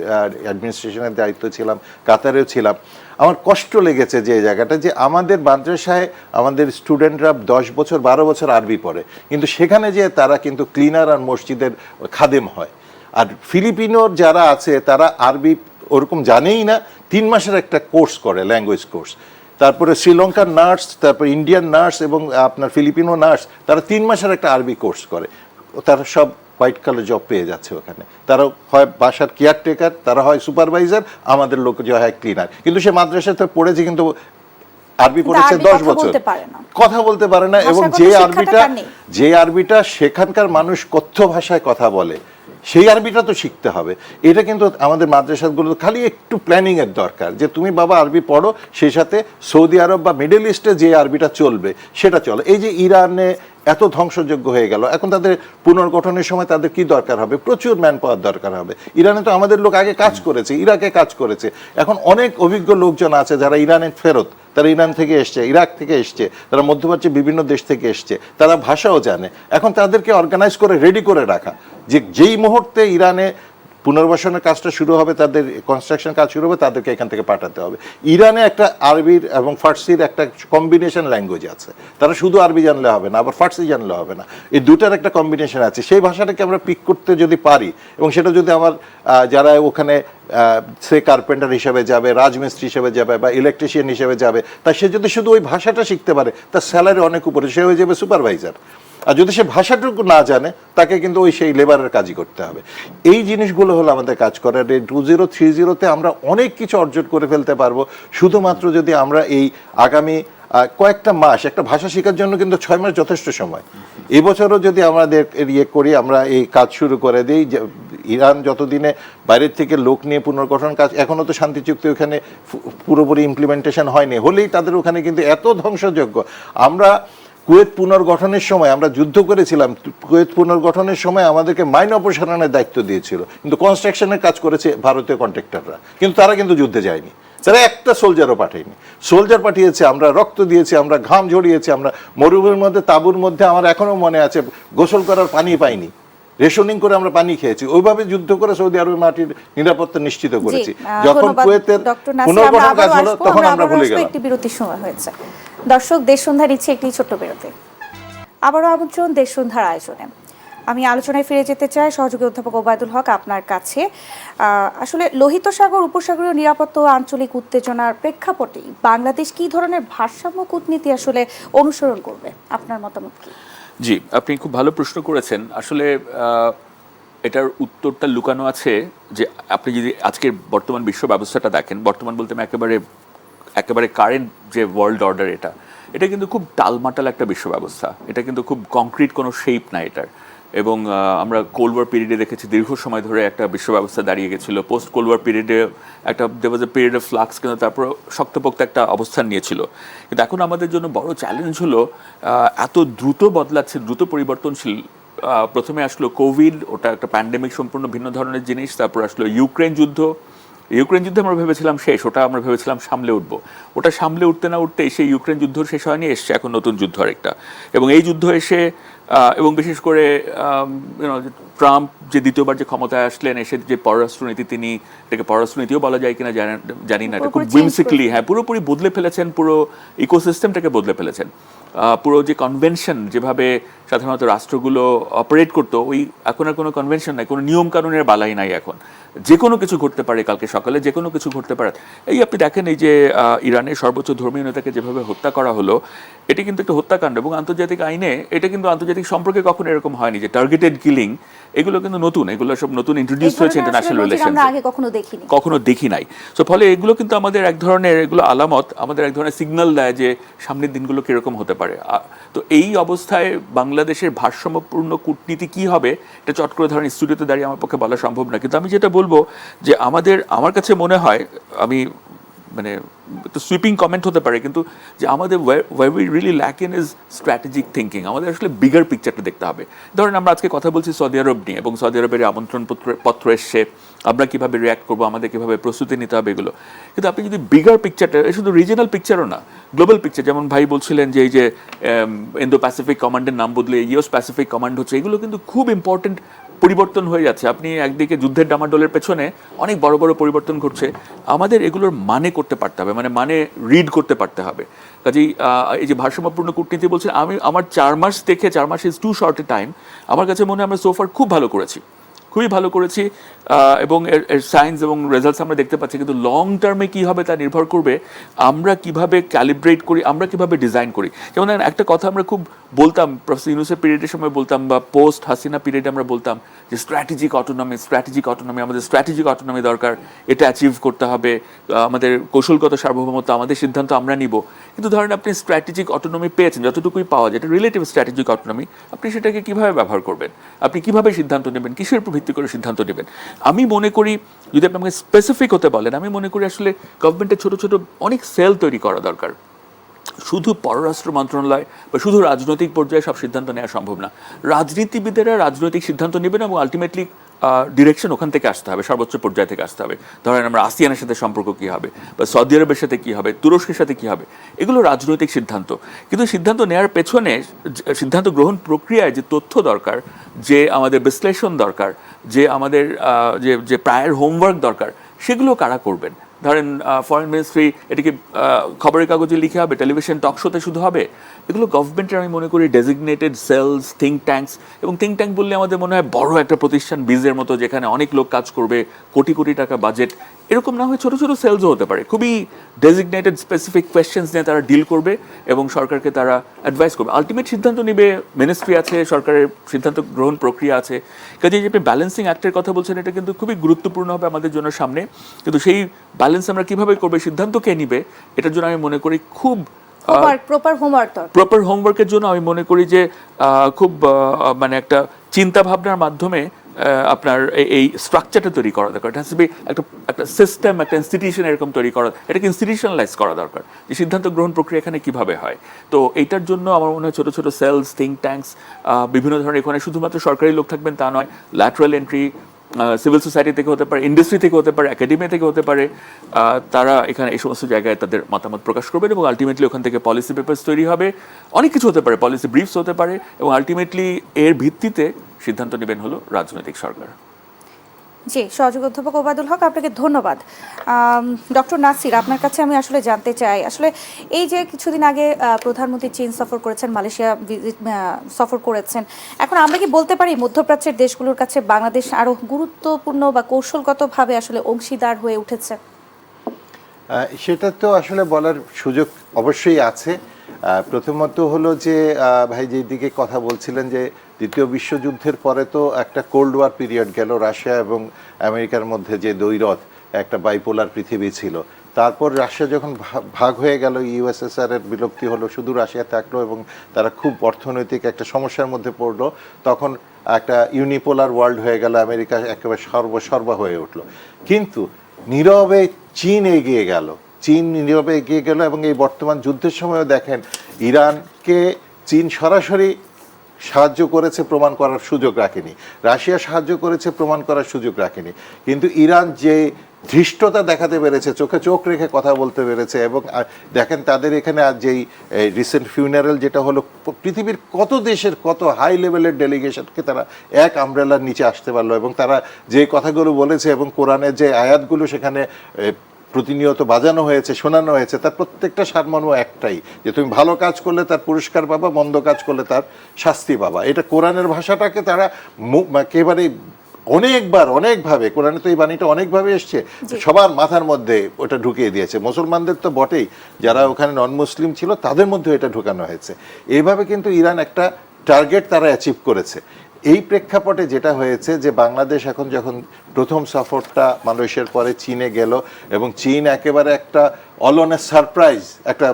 C: অ্যাডমিনিস্ট্রেশনের দায়িত্ব ছিলাম, কাতারেও ছিলাম। আমার কষ্ট লেগেছে যে জায়গাটা, যে আমাদের মাদ্রাসায় আমাদের স্টুডেন্টরা 10 বছর 12 বছর আরবি পড়ে, কিন্তু সেখানে যে তারা কিন্তু ক্লিনার আর মসজিদের খাদেম হয়। আর ফিলিপিনোর যারা আছে তারা আরবি ওরকম জানেই না, 3 মাসের একটা কোর্স করে, ল্যাঙ্গুয়েজ কোর্স। তারপরে শ্রীলঙ্কার নার্স, তারপর ইন্ডিয়ান নার্স এবং আপনার ফিলিপিনো নার্স, তারা 3 মাসের একটা আরবি কোর্স করে। তারা সব হোয়াইট কালার জব পেয়ে যাচ্ছে ওখানে। তারা হয় বাসার কেয়ারটেকার, তারা হয় সুপারভাইজার, আমাদের লোক যে হয় ক্লিনার। কিন্তু সে মাদ্রাসাতে পড়েছে, কিন্তু আরবি পড়েছে 10 বছর, কথা বলতে পারে না। এবং যে আরবিটা সেখানকার মানুষ কথ্য ভাষায় কথা বলে, সেই আরবিটা তো শিখতে হবে। এটা কিন্তু আমাদের মাদ্রাসাগুলো খালি একটু প্ল্যানিং এর দরকার, যে তুমি বাবা আরবি পড়ো, সেই সাথে সৌদি আরব বা মিডল ইস্টে যে আরবিটা চলবে সেটা চলে। এই যে ইরানে এত ধ্বংসযোগ্য হয়ে গেল, এখন তাদের পুনর্গঠনের সময় তাদের কি দরকার হবে? প্রচুর ম্যান পাওয়ার দরকার হবে। ইরানে তো আমাদের লোক আগে কাজ করেছে, ইরাকে কাজ করেছে, এখন অনেক অভিজ্ঞ লোকজন আছে যারা ইরানের ফেরত, তারা ইরান থেকে এসছে, ইরাক থেকে এসছে, তারা মধ্যপ্রাচ্যের বিভিন্ন দেশ থেকে এসছে, তারা ভাষাও জানে। এখন তাদেরকে অর্গানাইজ করে রেডি করে রাখা, যে যেই মুহূর্তে ইরানে পুনর্বাসনের কাজটা শুরু হবে, তাদের কনস্ট্রাকশন কাজ শুরু হবে, তাদেরকে এখান থেকে পাঠাতে হবে। ইরানে একটা আরবির এবং ফার্সির একটা কম্বিনেশন ল্যাঙ্গুয়েজ আছে, তারা শুধু আরবি জানলে হবে না, আবার ফার্সি জানলে হবে না, এই দুটার একটা কম্বিনেশন আছে। সেই ভাষাটাকে আমরা পিক করতে যদি পারি, এবং সেটা যদি আমার যারা ওখানে সে কার্পেন্টার হিসেবে যাবে, রাজমিস্ত্রি হিসেবে যাবে, বা ইলেকট্রিশিয়ান হিসেবে যাবে, তা সে যদি শুধু ওই ভাষাটা শিখতে পারে, তার স্যালারি অনেক উপরে, সে হয়ে যাবে সুপারভাইজার। আর যদি সে ভাষাটুকু না জানে, তাকে কিন্তু ওই সেই লেবারের কাজই করতে হবে। এই জিনিসগুলো হলো আমাদের কাজ করার। এই 2030-তে আমরা অনেক কিছু অর্জন করে ফেলতে পারবো, শুধুমাত্র যদি আমরা এই আগামী কয়েকটা মাস, একটা ভাষা শেখার জন্য কিন্তু 6 মাস যথেষ্ট সময়। এবছরও যদি আমাদের ইয়ে করি, আমরা এই কাজ শুরু করে দিই। ইরান যতদিনে বাইরের থেকে লোক নিয়ে পুনর্গঠন কাজ, এখনও তো শান্তি চুক্তি ওখানে পুরোপুরি ইমপ্লিমেন্টেশন হয়নি, হলেই তাদের ওখানে কিন্তু এত ধ্বংসযোগ্য। আমরা কুয়েত পুনর্গঠনের সময় আমরা যুদ্ধ করেছিলাম, কুয়েত পুনর্গঠনের সময় আমাদেরকে মাইন অপসারণের দায়িত্ব দিয়েছিল, কিন্তু কনস্ট্রাকশনের কাজ করেছে ভারতীয় কন্ট্রাক্টররা, কিন্তু তারা কিন্তু যুদ্ধে যায়নি, তারা একটা সোলজারও পাঠায়নি। সোলজার পাঠিয়েছে, আমরা রক্ত দিয়েছি, আমরা ঘাম ঝরিয়েছি, আমরা মরুভূমির মধ্যে, তাঁবুর মধ্যে, আমার এখনো মনে আছে গোসল করার পানি পাইনি, রেশনিং করে আমরা পানি খেয়েছি। ওইভাবে যুদ্ধ করে সৌদি আরবের মাটির নিরাপত্তা নিশ্চিত করেছি। যখন কুয়েতের পুনর্গঠন কাজ হলো, তখন আমরা ভুলে গেলাম।
A: একটি বিরতির সময় হয়েছে। দর্শক, দেশ সন্ধ্যা নিচ্ছে একটি ছোট্ট বিরতি। আবারও আমন্ত্রণ দেশ সন্ধ্যার আয়োজনে। আমি আলোচনায় ফিরে যেতে চাই সহযোগী অধ্যাপক ওবায়দুল হক আপনার কাছে। আসলে লোহিত সাগর উপসাগরীয় নিরাপত্তা ও আঞ্চলিক উত্তেজনার প্রেক্ষাপটে বাংলাদেশ কি ধরনের ভারসাম্য কূটনীতি আসলে অনুসরণ করবে, আপনার মতামত কি?
B: জি, আপনি খুব ভালো প্রশ্ন করেছেন। আসলে এটার উত্তরটা লুকানো আছে যে আপনি যদি আজকের বর্তমান বিশ্ব ব্যবস্থাটা দেখেন, বর্তমান বলতে আমি একেবারে কারেন্ট যে ওয়ার্ল্ড অর্ডার, এটা কিন্তু খুব টালমাটাল একটা বিশ্ব ব্যবস্থা। এটা কিন্তু খুব কংক্রিট কোনো শেপ না এটার। এবং আমরা কোল্ড ওয়ার পিরিয়ডে দেখেছি দীর্ঘ সময় ধরে একটা বিশ্ব ব্যবস্থা দাঁড়িয়ে গেছিলো। পোস্ট কোল্ড ওয়ার পিরিয়ডে একটা there was a period of flux, কিন্তু তারপর শক্তপোক্ত একটা অবস্থান নিয়েছিল। কিন্তু এখন আমাদের জন্য বড় চ্যালেঞ্জ হলো এত দ্রুত বদলাচ্ছে, দ্রুত পরিবর্তনশীল। প্রথমে আসলো কোভিড, ওটা একটা প্যান্ডেমিক, সম্পূর্ণ ভিন্ন ধরনের জিনিস। তারপর আসলো ইউক্রেন যুদ্ধে আমরা ভেবেছিলাম শেষ, ওটা আমরা ভেবেছিলাম সামলে উঠবো। ওটা সামলে উঠতে না উঠতে সেই ইউক্রেন যুদ্ধ শেষ হয়নি, এসছে এখন নতুন যুদ্ধ আরেকটা। এবং এই যুদ্ধ এসে এবং বিশেষ করে ট্রাম্প যে দ্বিতীয়বার যে ক্ষমতায় আসলেন, এসে যে পররাষ্ট্রনীতি তিনি, এটাকে পররাষ্ট্রনীতিও বলা যায় কিনা জানি না, এটা খুব whimsically পুরোপুরি বদলে ফেলেছেন, পুরো ইকোসিস্টেমটাকে বদলে ফেলেছেন। পুরো যে কনভেনশন যেভাবে সাধারণত রাষ্ট্রগুলো অপারেট করতো, ওই এখন আর কোনো কনভেনশন নাই, কোনো নিয়ম কানুনের বালাই নাই। এখন যে কোনো কিছু ঘটতে পারে, কালকে সকালে যে কোনো কিছু ঘটতে পারে। এই আপনি দেখেন, এই যে ইরানের সর্বোচ্চ ধর্মীয় নেতাকে যেভাবে হত্যা করা হলো, এটি কিন্তু একটা হত্যাকাণ্ড, এবং আন্তর্জাতিক আইনে এটা কিন্তু আন্তর্জাতিক সম্পর্কে কখনো এরকম হয়নি যে টার্গেটেড কিলিং। এগুলো কিন্তু নতুন, এগুলো সব নতুন ইন্ট্রোডিউস হয়েছে ইন্টারন্যাশনাল রিলেশন, কখনো দেখি নাই। সো ফলে এগুলো কিন্তু আমাদের এক ধরনের, এগুলো আলামত, আমাদের এক ধরনের সিগন্যাল দেয় যে সামনের দিনগুলো কিরকম হতে পারে। তো এই অবস্থায় বাংলাদেশের ভারসাম্যপূর্ণ কূটনীতি কি হবে, এটা চট করে ধরেন স্টুডিওতে দাঁড়িয়ে আমার পক্ষে বলা সম্ভব না। কিন্তু আমি যেটা বলবো যে আমার কাছে মনে হয়, আমি মানে একটু সুইপিং কমেন্ট হতে পারে, কিন্তু যে আমাদের what we really lack in is strategic thinking. আমাদের আসলে বিগার পিকচারটা দেখতে হবে। ধরেন আমরা আজকে কথা বলছি সৌদি আরব নিয়ে, এবং সৌদি আরবের আমন্ত্রণ পত্র এসছে, আমরা কীভাবে রিয়্যাক্ট করবো, আমাদের কীভাবে প্রস্তুতি নিতে হবে, এগুলো। কিন্তু আপনি যদি বিগার পিকচারটা, শুধু রিজিনাল পিকচারও না, গ্লোবাল পিকচার, যেমন ভাই বলছিলেন যে এই যে ইন্দো প্যাসিফিক কমান্ডের নাম বদলে ইউএস প্যাসিফিক কমান্ড হচ্ছে, এগুলো কিন্তু খুব ইম্পর্টেন্ট পরিবর্তন হয়ে যাচ্ছে। আপনি একদিকে যুদ্ধের ডামাডোলের পেছনে অনেক বড় বড় পরিবর্তন ঘটছে, আমাদের এগুলোর মানে করতে পারতে হবে, মানে রিড করতে পারতে হবে। কাজেই এই যে ভারসাম্যপূর্ণ কূটনীতি বলছে, আমার 4 মাস দেখে, 4 mas is too short a time, আমার কাছে মনে হয় আমরা সোফার খুবই ভালো করেছি, এবং এর সায়েন্স এবং রেজাল্টস আমরা দেখতে পাচ্ছি। কিন্তু লং টার্মে কী হবে তা নির্ভর করবে আমরা কিভাবে ক্যালিব্রেট করি, আমরা কিভাবে ডিজাইন করি। যেমন একটা কথা আমরা খুব বলতাম প্রফেসর ইউনূসের পিরিয়ডের সময় বলতাম, বা পোস্ট হাসিনা পিরিয়ডে আমরা বলতাম যে স্ট্র্যাটেজিক অটোনমি, আমাদের স্ট্র্যাটেজিক অটোনমি দরকার, এটা অ্যাচিভ করতে হবে, আমাদের কৌশলগত সার্বভৌমত্ব, আমাদের সিদ্ধান্ত আমরা নিব। কিন্তু ধরেন আপনি স্ট্র্যাটেজিক অটোনমি পেয়েছেন, যতটুকুই পাওয়া যায়, এটা রিলেটিভ স্ট্র্যাটেজিক অটোনমি, আপনি সেটাকে কীভাবে ব্যবহার করবেন, আপনি কীভাবে সিদ্ধান্ত নেবেন, কিসের উপর ভিত্তি করে সিদ্ধান্ত নেবেন। আমি মনে করি, যদি আপনি আমাকে স্পেসিফিক হতে বলেন, আমি মনে করি আসলে গভর্নমেন্টের ছোট ছোট অনেক সেল তৈরি করা দরকার। শুধু পররাষ্ট্র মন্ত্রণালয় বা শুধু রাজনৈতিক পর্যায়ে সব সিদ্ধান্ত নেওয়া সম্ভব না। রাজনীতিবিদেরা রাজনৈতিক সিদ্ধান্ত নেবেন, এবং আলটিমেটলি ডিরেকশন ওখান থেকে আসতে হবে, সর্বোচ্চ পর্যায় থেকে আসতে হবে। ধরেন আমরা আসিয়ানের সাথে সম্পর্ক কী হবে, বা সৌদি আরবের সাথে কী হবে, তুরস্কের সাথে কী হবে, এগুলো রাজনৈতিক সিদ্ধান্ত। কিন্তু সিদ্ধান্ত নেওয়ার পেছনে, সিদ্ধান্ত গ্রহণ প্রক্রিয়ায় যে তথ্য দরকার, যে আমাদের বিশ্লেষণ দরকার, যে আমাদের যে প্রায়ের হোমওয়ার্ক দরকার, সেগুলো কারা করবেন। ধরেন ফরেন মিনিস্ট্রি এটিকে খবরের কাগজে লিখে হবে, টেলিভিশন টক শোতে শুধু হবে, এগুলো গভর্নমেন্টের আমি মনে করি ডেজিগনেটেড সেলস, থিঙ্ক ট্যাঙ্কস। এবং থিঙ্ক ট্যাঙ্ক বললে আমাদের মনে হয় বড় একটা প্রতিষ্ঠান, বীজের মতো, যেখানে অনেক লোক কাজ করবে, কোটি কোটি টাকা বাজেট, এরকম না হয় ছোটো ছোটো সেলসও হতে পারে। খুবই ডেজিগনেটেড স্পেসিফিক কোয়েশ্চেন্স নিয়ে তারা ডিল করবে, এবং সরকারকে তারা অ্যাডভাইস করবে। আলটিমেট সিদ্ধান্ত নেবে মিনিস্ট্রি আছে, সরকারের সিদ্ধান্ত গ্রহণ প্রক্রিয়া আছে। কাজে যে আপনি ব্যালেন্সিং অ্যাক্টের কথা বলছেন, এটা কিন্তু খুবই গুরুত্বপূর্ণ হবে আমাদের জন্য সামনে। কিন্তু সেই ব্যালেন্স আমরা কীভাবে করবে, সিদ্ধান্ত কে নিবে, এটার জন্য আমি মনে করি খুব প্রপার হোমওয়ার্কের জন্য আমি মনে করি যে খুব মানে একটা চিন্তা ভাবনার মাধ্যমে আপনার এই স্ট্রাকচারটা তৈরি করা দরকার। এটা হচ্ছে একটা সিস্টেম, একটা ইনস্টিটিউশন এরকম তৈরি করা, এটাকে ইনস্টিটিউশনালাইজ করা দরকার, যে সিদ্ধান্ত গ্রহণ প্রক্রিয়া এখানে কীভাবে হয়। তো এইটার জন্য আমার মনে হয় ছোটো ছোটো সেলস, থিঙ্ক ট্যাঙ্কস, বিভিন্ন ধরনের, এখানে শুধুমাত্র সরকারি লোক থাকবেন তা নয়, ল্যাটারাল এন্ট্রি সিভিল সোসাইটি থেকে হতে পারে, ইন্ডাস্ট্রি থেকে হতে পারে, একাডেমি থেকে হতে পারে, তারা এখানে এই সমস্ত জায়গায় তাদের মতামত প্রকাশ করবেন, এবং আলটিমেটলি ওখান থেকে পলিসি পেপারস তৈরি হবে, অনেক কিছু হতে পারে, পলিসি ব্রিফস হতে পারে, এবং আলটিমেটলি এর ভিত্তিতে সিদ্ধান্ত নেবেন হলো রাজনৈতিক সরকার।
A: জি, সহযোগী অধ্যাপক ওবায়দুল হক, আপনাকে ধন্যবাদ। ডক্টর নাসির, আপনার কাছে আমি আসলে জানতে চাই, আসলে এই যে কিছুদিন আগে প্রধানমন্ত্রী চীন সফর করেছেন, মালয়েশিয়া সফর করেছেন, এখন আমরা কি বলতে পারি মধ্যপ্রাচ্যের দেশগুলোর কাছে বাংলাদেশ আরও গুরুত্বপূর্ণ বা কৌশলগতভাবে আসলে অংশীদার হয়ে উঠেছে?
C: সেটা তো আসলে বলার সুযোগ অবশ্যই আছে। প্রথমত হলো যে ভাই যেই দিকে কথা বলছিলেন, যে দ্বিতীয় বিশ্বযুদ্ধের পরে তো একটা কোল্ড ওয়ার পিরিয়ড গেল, রাশিয়া এবং আমেরিকার মধ্যে যে দ্বৈরথ, একটা বাইপোলার পৃথিবী ছিল। তারপর রাশিয়া যখন ভাগ হয়ে গেল, ইউএসএসআর এর বিলুপ্তি হলো, শুধু রাশিয়া থাকলো, এবং তারা খুব অর্থনৈতিক একটা সমস্যার মধ্যে পড়লো, তখন একটা ইউনিপোলার ওয়ার্ল্ড হয়ে গেল, আমেরিকা একেবারে সর্বা হয়ে উঠলো। কিন্তু নীরবে চীন এগিয়ে গেল, এবং এই বর্তমান যুদ্ধের সময়ও দেখেন ইরানকে চীন সরাসরি সাহায্য করেছে, প্রমাণ করার সুযোগ রাখেনি। রাশিয়া সাহায্য করেছে, প্রমাণ করার সুযোগ রাখেনি। কিন্তু ইরান যে ধৃষ্টতা দেখাতে পেরেছে, চোখে চোখ রেখে কথা বলতে পেরেছে। এবং দেখেন তাদের এখানে আজ যেই রিসেন্ট ফিউনারেল যেটা হলো, পৃথিবীর কত দেশের কত হাই লেভেলের ডেলিগেশনকে তারা এক আমব্রেলার নিচে আসতে পারলো, এবং তারা যে কথাগুলো বলেছে এবং কোরআনের যে আয়াতগুলো সেখানে প্রতিনিয়ত বাজানো হয়েছে, শোনানো হয়েছে, তার প্রত্যেকটা সারমর্ম একটাই, যে তুমি ভালো কাজ করলে তার পুরস্কার পাবা, মন্দ কাজ করলে তার শাস্তি পাবা। এটা কোরআনের ভাষাটাকে তারা একেবারে অনেকবার অনেকভাবে, কোরআনে তো এই বাণীটা অনেকভাবে এসছে, সবার মাথার মধ্যে ওটা ঢুকিয়ে দিয়েছে। মুসলমানদের তো বটেই, যারা ওখানে নন মুসলিম ছিল তাদের মধ্যে এটা ঢুকানো হয়েছে। এইভাবে কিন্তু ইরান একটা টার্গেট তারা অ্যাচিভ করেছে। এই প্রেক্ষাপটে যেটা হয়েছে যে বাংলাদেশ এখন যখন প্রথম সফরটা মালয়েশিয়ার পরে চীনে গেল, এবং চীন একেবারে একটা অলনের সারপ্রাইজ একটা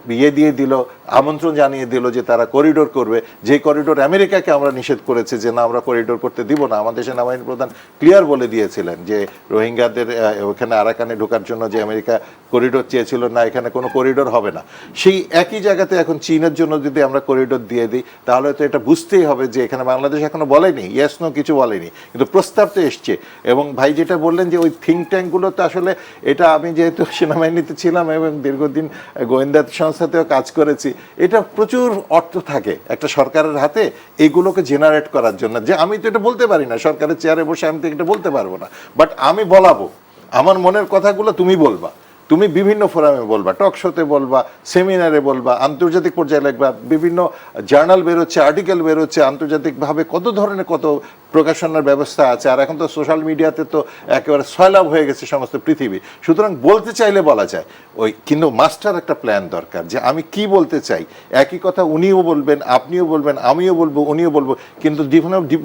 C: দিয়ে দিল, আমন্ত্রণ জানিয়ে দিল যে তারা করিডোর করবে, যে করিডোর আমেরিকাকে আমরা নিষেধ করেছে যে না আমরা করিডোর করতে দিব না। আমাদের সেনাবাহিনী প্রধান ক্লিয়ার বলে দিয়েছিলেন যে রোহিঙ্গাদের ওখানে আরাকানে ঢোকার জন্য যে আমেরিকা করিডোর চেয়েছিল, না এখানে কোনো করিডোর হবে না। সেই একই জায়গাতে এখন চীনের জন্য যদি আমরা করিডোর দিয়ে দিই, তাহলে তো এটা বুঝতেই হবে যে এখানে বাংলাদেশ এখনো বলেনি, ইয়েস নো কিছু বলেনি, কিন্তু প্রস্তাব তো এসছে। এবং ভাই যেটা বললেন যে ওই থিঙ্ক ট্যাঙ্কগুলো, তো আসলে এটা আমি যেহেতু সেনাবাহিনীতে ছিলাম এবং দীর্ঘদিন গোয়েন্দা সংস্থাতেও কাজ করেছি, এটা প্রচুর অর্থ থাকে একটা সরকারের হাতে এইগুলোকে জেনারেট করার জন্য। যে আমি তো এটা বলতে পারি না, সরকারের চেয়ারে বসে আমি তো এটা বলতে পারবো না, বাট আমি বলাবো, আমার মনের কথাগুলো তুমি বলবা, তুমি বিভিন্ন ফোরামে বলবা, টক শোতে বলবা, সেমিনারে বলবা, আন্তর্জাতিক পর্যায়ে লিখবা, বিভিন্ন জার্নাল বেরোচ্ছে, আর্টিকেল বেরোচ্ছে, আন্তর্জাতিকভাবে কত ধরনের কত প্রকাশনার ব্যবস্থা আছে। আর এখন তো সোশ্যাল মিডিয়াতে তো একেবারে সয়লাভ হয়ে গেছে সমস্ত পৃথিবী। সুতরাং বলতে চাইলে বলা যায়, ওই কিন্তু মাস্টার একটা প্ল্যান দরকার, যে আমি কি বলতে চাই। একই কথা উনিও বলবেন, আপনিও বলবেন, আমিও বলবো, উনিও বলবো, কিন্তু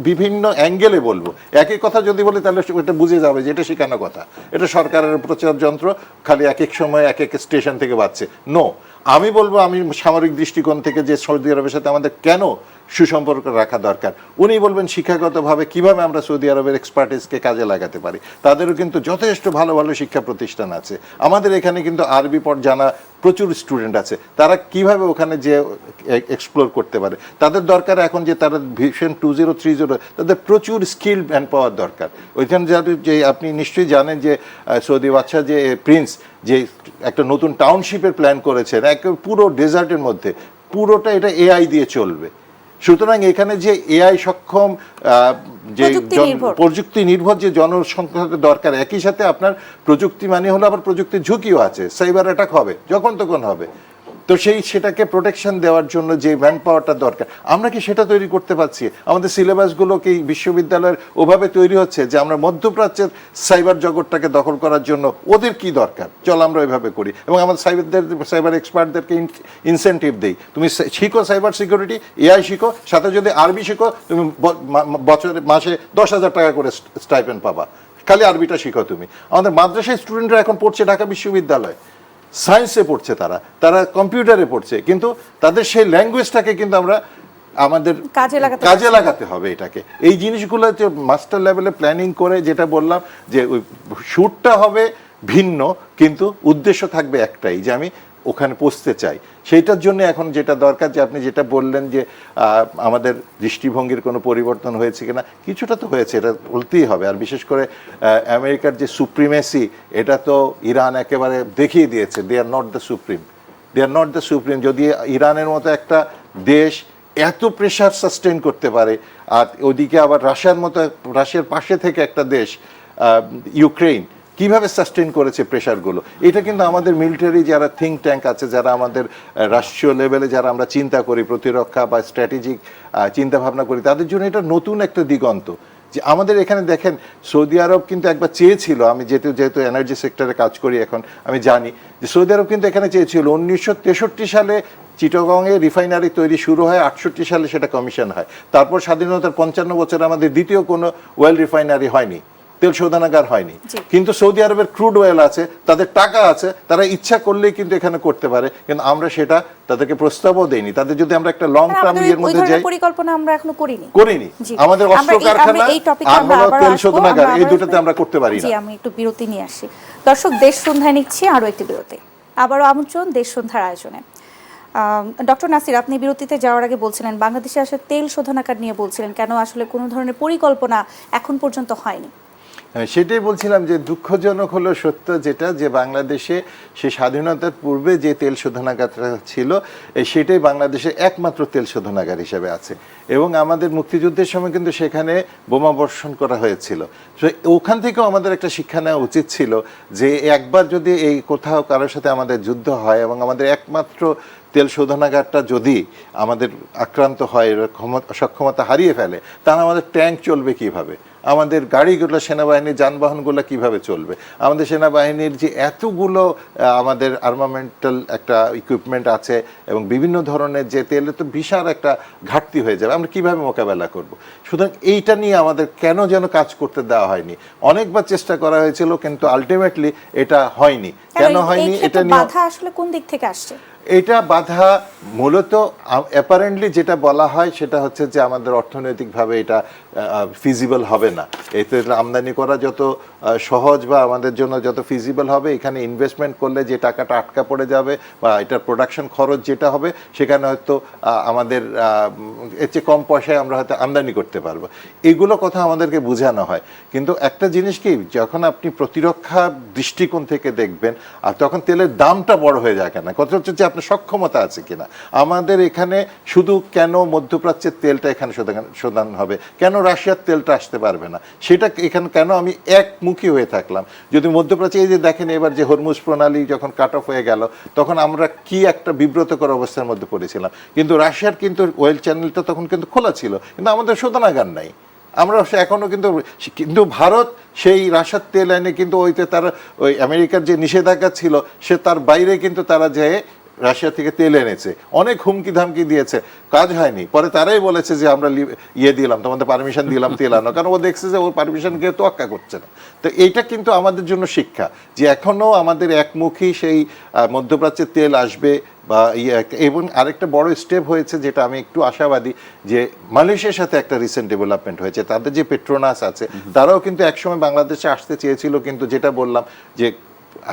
C: বিভিন্ন অ্যাঙ্গেলে বলবো। একই কথা যদি বলি তাহলে এটা বুঝে যাবে যে এটা শেখানো কথা, এটা সরকারের প্রচার যন্ত্র, খালি এক এক সময় এক এক স্টেশন থেকে বাজছে। নো, আমি বলবো আমি সামরিক দৃষ্টিকোণ থেকে যে সৌদি আরবের সাথে আমাদের কেন সুসম্পর্ক রাখা দরকার। উনি বলবেন শিক্ষাগতভাবে কিভাবে আমরা সৌদি আরবের এক্সপার্টিসকে কাজে লাগাতে পারি। তাদেরও কিন্তু যথেষ্ট ভালো ভালো শিক্ষা প্রতিষ্ঠান আছে। আমাদের এখানে কিন্তু আরবি পড় জানা প্রচুর স্টুডেন্ট আছে, তারা কিভাবে ওখানে যে এক্সপ্লোর করতে পারে। তাদের দরকার এখন যে তারা ভিশন 2030, তাদের প্রচুর স্কিল ম্যান পাওয়ার দরকার। ওইখানে যে আপনি নিশ্চয়ই জানেন যে সৌদি বাদশাহ যে প্রিন্স যে একটা নতুন টাউনশিপের প্ল্যান করেছেন, একেবারে পুরো ডেজার্টের মধ্যে, পুরোটা এটা এআই দিয়ে চলবে। সুতরাং এখানে যে এআই সক্ষম যে প্রযুক্তি নির্ভর যে জনসংখ্যা দরকার, একই সাথে আপনার প্রযুক্তি মানে হলো আবার প্রযুক্তির ঝুঁকিও আছে, সাইবার অ্যাটাক হবে যখন তখন হবে। তো সেটাকে প্রোটেকশন দেওয়ার জন্য যে ম্যান পাওয়ারটা দরকার, আমরা কি সেটা তৈরি করতে পারছি? আমাদের সিলেবাসগুলো কি বিশ্ববিদ্যালয়ের ওভাবে তৈরি হচ্ছে যে আমরা মধ্যপ্রাচ্যের সাইবার জগৎটাকে দখল করার জন্য ওদের কি দরকার, চল আমরা ওইভাবে করি, এবং আমাদের সাইবার এক্সপার্টদেরকে ইনসেন্টিভ দেই, তুমি শিখো সাইবার সিকিউরিটি, এআই শিখো, সাথে যদি আরবি শিখো, তুমি মাসে 10,000 টাকা করে স্টাইপেন্ড পাবা, খালি আরবিটা শিখো তুমি। আমাদের মাদ্রাসায় স্টুডেন্টরা এখন পড়ছে ঢাকা বিশ্ববিদ্যালয়, সায়েন্সে পড়ছে, তারা কম্পিউটারে পড়ছে, কিন্তু তাদের সেই ল্যাঙ্গুয়েজটাকে কিন্তু আমরা আমাদের কাজে লাগাতে হবে। এটাকে এই জিনিসগুলো যে মাস্টার লেভেলে প্ল্যানিং করে, যেটা বললাম যে ওই শুটটা হবে ভিন্ন, কিন্তু উদ্দেশ্য থাকবে একটাই, যে আমি ওখানে পৌঁছতে চাই। সেইটার জন্য এখন যেটা দরকার, যে আপনি যেটা বললেন যে আমাদের দৃষ্টিভঙ্গির কোনো পরিবর্তন হয়েছে কিনা, কিছুটা তো হয়েছে, এটা বলতেই হবে। আর বিশেষ করে আমেরিকার যে সুপ্রিমেসি, এটা তো ইরান একেবারে দেখিয়ে দিয়েছে, দে আর নট দ্য সুপ্রিম। যদি ইরানের মতো একটা দেশ এত প্রেশার সাস্টেন করতে পারে, আর ওদিকে আবার রাশিয়ার পাশে থেকে একটা দেশ ইউক্রেন কিভাবে সাস্টেন করেছে প্রেশারগুলো, এটা কিন্তু আমাদের মিলিটারি যারা থিঙ্ক ট্যাঙ্ক আছে, যারা আমাদের রাষ্ট্রীয় লেভেলে যারা আমরা চিন্তা করি, প্রতিরক্ষা বা স্ট্র্যাটেজিক চিন্তা ভাবনা করি, তাদের জন্য এটা নতুন একটা দিগন্ত। যে আমাদের এখানে দেখেন, সৌদি আরব কিন্তু একবার চেয়েছিল, আমি যেহেতু এনার্জি সেক্টরে কাজ করি এখন, আমি জানি যে সৌদি আরব কিন্তু এখানে চেয়েছিল 1963 সালে চিটাগংয়ে রিফাইনারি তৈরি শুরু হয়, 68 সালে সেটা কমিশন হয়। তারপর স্বাধীনতার 55 বছর আমাদের দ্বিতীয় কোনো ওয়েল রিফাইনারি হয়নি, তেল শোধনাগার হয়নি। কিন্তু সৌদি আরবের ক্রুড অয়েল আছে, তাদের টাকা আছে, তারা ইচ্ছা করলেই কিন্তু এখানে করতে পারে, কিন্তু আমরা সেটা তাদেরকে প্রস্তাবও দেইনি। তাদের যদি আমরা একটা লং টার্ম এর মধ্যে যাই,
A: পরিকল্পনা আমরা এখনো করিনি।
C: আমাদের অস্ত্র কারখানা আর তেল শোধনাগার, এই দুটোতে আমরা করতে পারি না।
A: আমি একটু বিরতি নিয়ে আসি। দর্শক, দেশ সন্ধ্যায় নিচ্ছি আরো একটি বিরতি। আবারও আমন্ত্রণ দেশ সন্ধ্যার আয়োজনে। ডক্টর নাসির, আপনি বিরতিতে যাওয়ার আগে বলছিলেন বাংলাদেশে আসলে তেল শোধনাগার নিয়ে বলছিলেন, কেন আসলে কোনো ধরনের পরিকল্পনা এখন পর্যন্ত হয়নি?
C: হ্যাঁ, সেটাই বলছিলাম যে দুঃখজনক হলো সত্য যেটা, যে বাংলাদেশে সে স্বাধীনতার পূর্বে যে তেল শোধনাগারটা ছিল সেটাই বাংলাদেশে একমাত্র তেল শোধনাগার হিসেবে আছে, এবং আমাদের মুক্তিযুদ্ধের সময় কিন্তু সেখানে বোমা বর্ষণ করা হয়েছিল। তো ওখান থেকেও আমাদের একটা শিক্ষা নেওয়া উচিত ছিল যে একবার যদি এই কোথাও কারোর সাথে আমাদের যুদ্ধ হয় এবং আমাদের একমাত্র তেল শোধনাগারটা যদি আমাদের আক্রান্ত হয়, সক্ষমতা হারিয়ে ফেলে, তাহলে আমাদের ট্যাঙ্ক চলবে কিভাবে, আমাদের গাড়িগুলো, সেনাবাহিনীর যানবাহনগুলো কিভাবে চলবে, আমাদের সেনাবাহিনীর যে এতগুলো আমাদের আর্মামেন্টাল একটা ইকুইপমেন্ট আছে এবং বিভিন্ন ধরনের যে তেলে তো বিশাল একটা ঘাটতি হয়ে যাবে, আমরা কিভাবে মোকাবেলা করব। সুতরাং এইটা নিয়ে আমাদের কেন যেন কাজ করতে দেওয়া হয়নি, অনেকবার চেষ্টা করা হয়েছিল কিন্তু আলটিমেটলি এটা হয়নি। কেন হয়নি এটা নিয়ে
A: বাধা আসলে কোন দিক থেকে আসছে?
C: এটা বাধা মূলত অ্যাপারেন্টলি যেটা বলা হয় সেটা হচ্ছে যে আমাদের অর্থনৈতিকভাবে এটা ফিজিবল হবে না। এতে আমদানি করা যত সহজ বা আমাদের জন্য যত ফিজিবল হবে, এখানে ইনভেস্টমেন্ট করলে যে টাকাটা আটকা পড়ে যাবে বা এটার প্রোডাকশন খরচ যেটা হবে সেখানে হয়তো আমাদের এর চেয়ে কম পয়সায় আমরা হয়তো আমদানি করতে পারবো। এগুলো কথা আমাদেরকে বোঝানো হয়। কিন্তু একটা জিনিস কি, যখন আপনি প্রতিরক্ষা দৃষ্টিকোণ থেকে দেখবেন আর তখন তেলের দামটা বড় হয়ে যায় কেন, কথা হচ্ছে যে আপনার সক্ষমতা আছে কিনা। আমাদের এখানে শুধু কেন মধ্যপ্রাচ্যের তেলটা এখানে শোধন হবে, কেন রাশিয়ার তেলটা আসতে পারবে না, সেটা এখানে কেন আমি একমুখী হয়ে থাকলাম। যদি মধ্যপ্রাচ্যে এই যে দেখেন এবার যে হরমুজ প্রণালী যখন কাট অফ হয়ে গেল, তখন আমরা কি একটা বিব্রতকর অবস্থার মধ্যে পড়েছিলাম। কিন্তু রাশিয়ার কিন্তু ওয়েল চ্যানেলটা তখন কিন্তু খোলা ছিল, কিন্তু আমাদের শোধনাগার নাই। আমরা এখনো কিন্তু ভারত সেই রাশিয়ার তেল এনে কিন্তু ওইতে তারা ওই আমেরিকার যে নিষেধাজ্ঞা ছিল সে তার বাইরে কিন্তু তারা যে রাশিয়া থেকে তেল এনেছে, অনেক হুমকি ধামকি দিয়েছে, কাজ হয়নি। পরে তারাই বলেছে যে আমরা দিলাম, তোমাদের পারমিশন দিলাম তেল আনো, কারণ ও দেখছে যে ওর পারমিশনকে তোয়াক্কা করছে না। তো এইটা কিন্তু আমাদের জন্য শিক্ষা যে এখনো আমাদের একমুখী সেই মধ্যপ্রাচ্যের তেল আসবে বা এবং আরেকটা বড় স্টেপ হয়েছে যেটা আমি একটু আশাবাদী, যে মালয়েশিয়ার সাথে একটা রিসেন্ট ডেভেলপমেন্ট হয়েছে। তাদের যে পেট্রোনাস আছে তারাও কিন্তু একসময় বাংলাদেশে আসতে চেয়েছিল, কিন্তু যেটা বললাম যে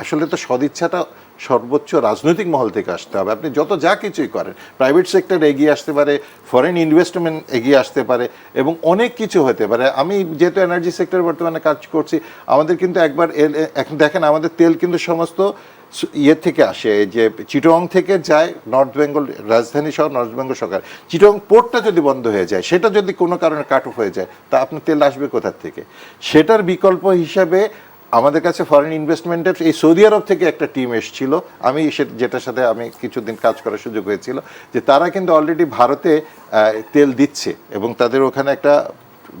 C: আসলে তো সদিচ্ছাটা সর্বোচ্চ রাজনৈতিক মহল থেকে আসতে হবে। আপনি যত যা কিছুই করেন, প্রাইভেট সেক্টর এগিয়ে আসতে পারে, ফরেন ইনভেস্টমেন্ট এগিয়ে আসতে পারে এবং অনেক কিছু হতে পারে। আমি যেহেতু এনার্জি সেক্টরে বর্তমানে কাজ করছি, আমাদের কিন্তু একবার এখন দেখেন আমাদের তেল কিন্তু সমস্ত ইয়ে থেকে আসে, যে চিটং থেকে যায় নর্থ বেঙ্গল, রাজধানী সহ নর্থ বেঙ্গল সরকার। চিটং পোর্টটা যদি বন্ধ হয়ে যায়, সেটা যদি কোনো কারণে কাট অফ হয়ে যায়, তা আপনার তেল আসবে কোথার থেকে? সেটার বিকল্প হিসাবে আমাদের কাছে ফরেন ইনভেস্টমেন্টের এই সৌদি আরব থেকে একটা টিম এসেছিল, আমি যেটার সাথে আমি কিছুদিন কাজ করার সুযোগ হয়েছিল, যে তারা কিন্তু অলরেডি ভারতে তেল দিচ্ছে এবং তাদের ওখানে একটা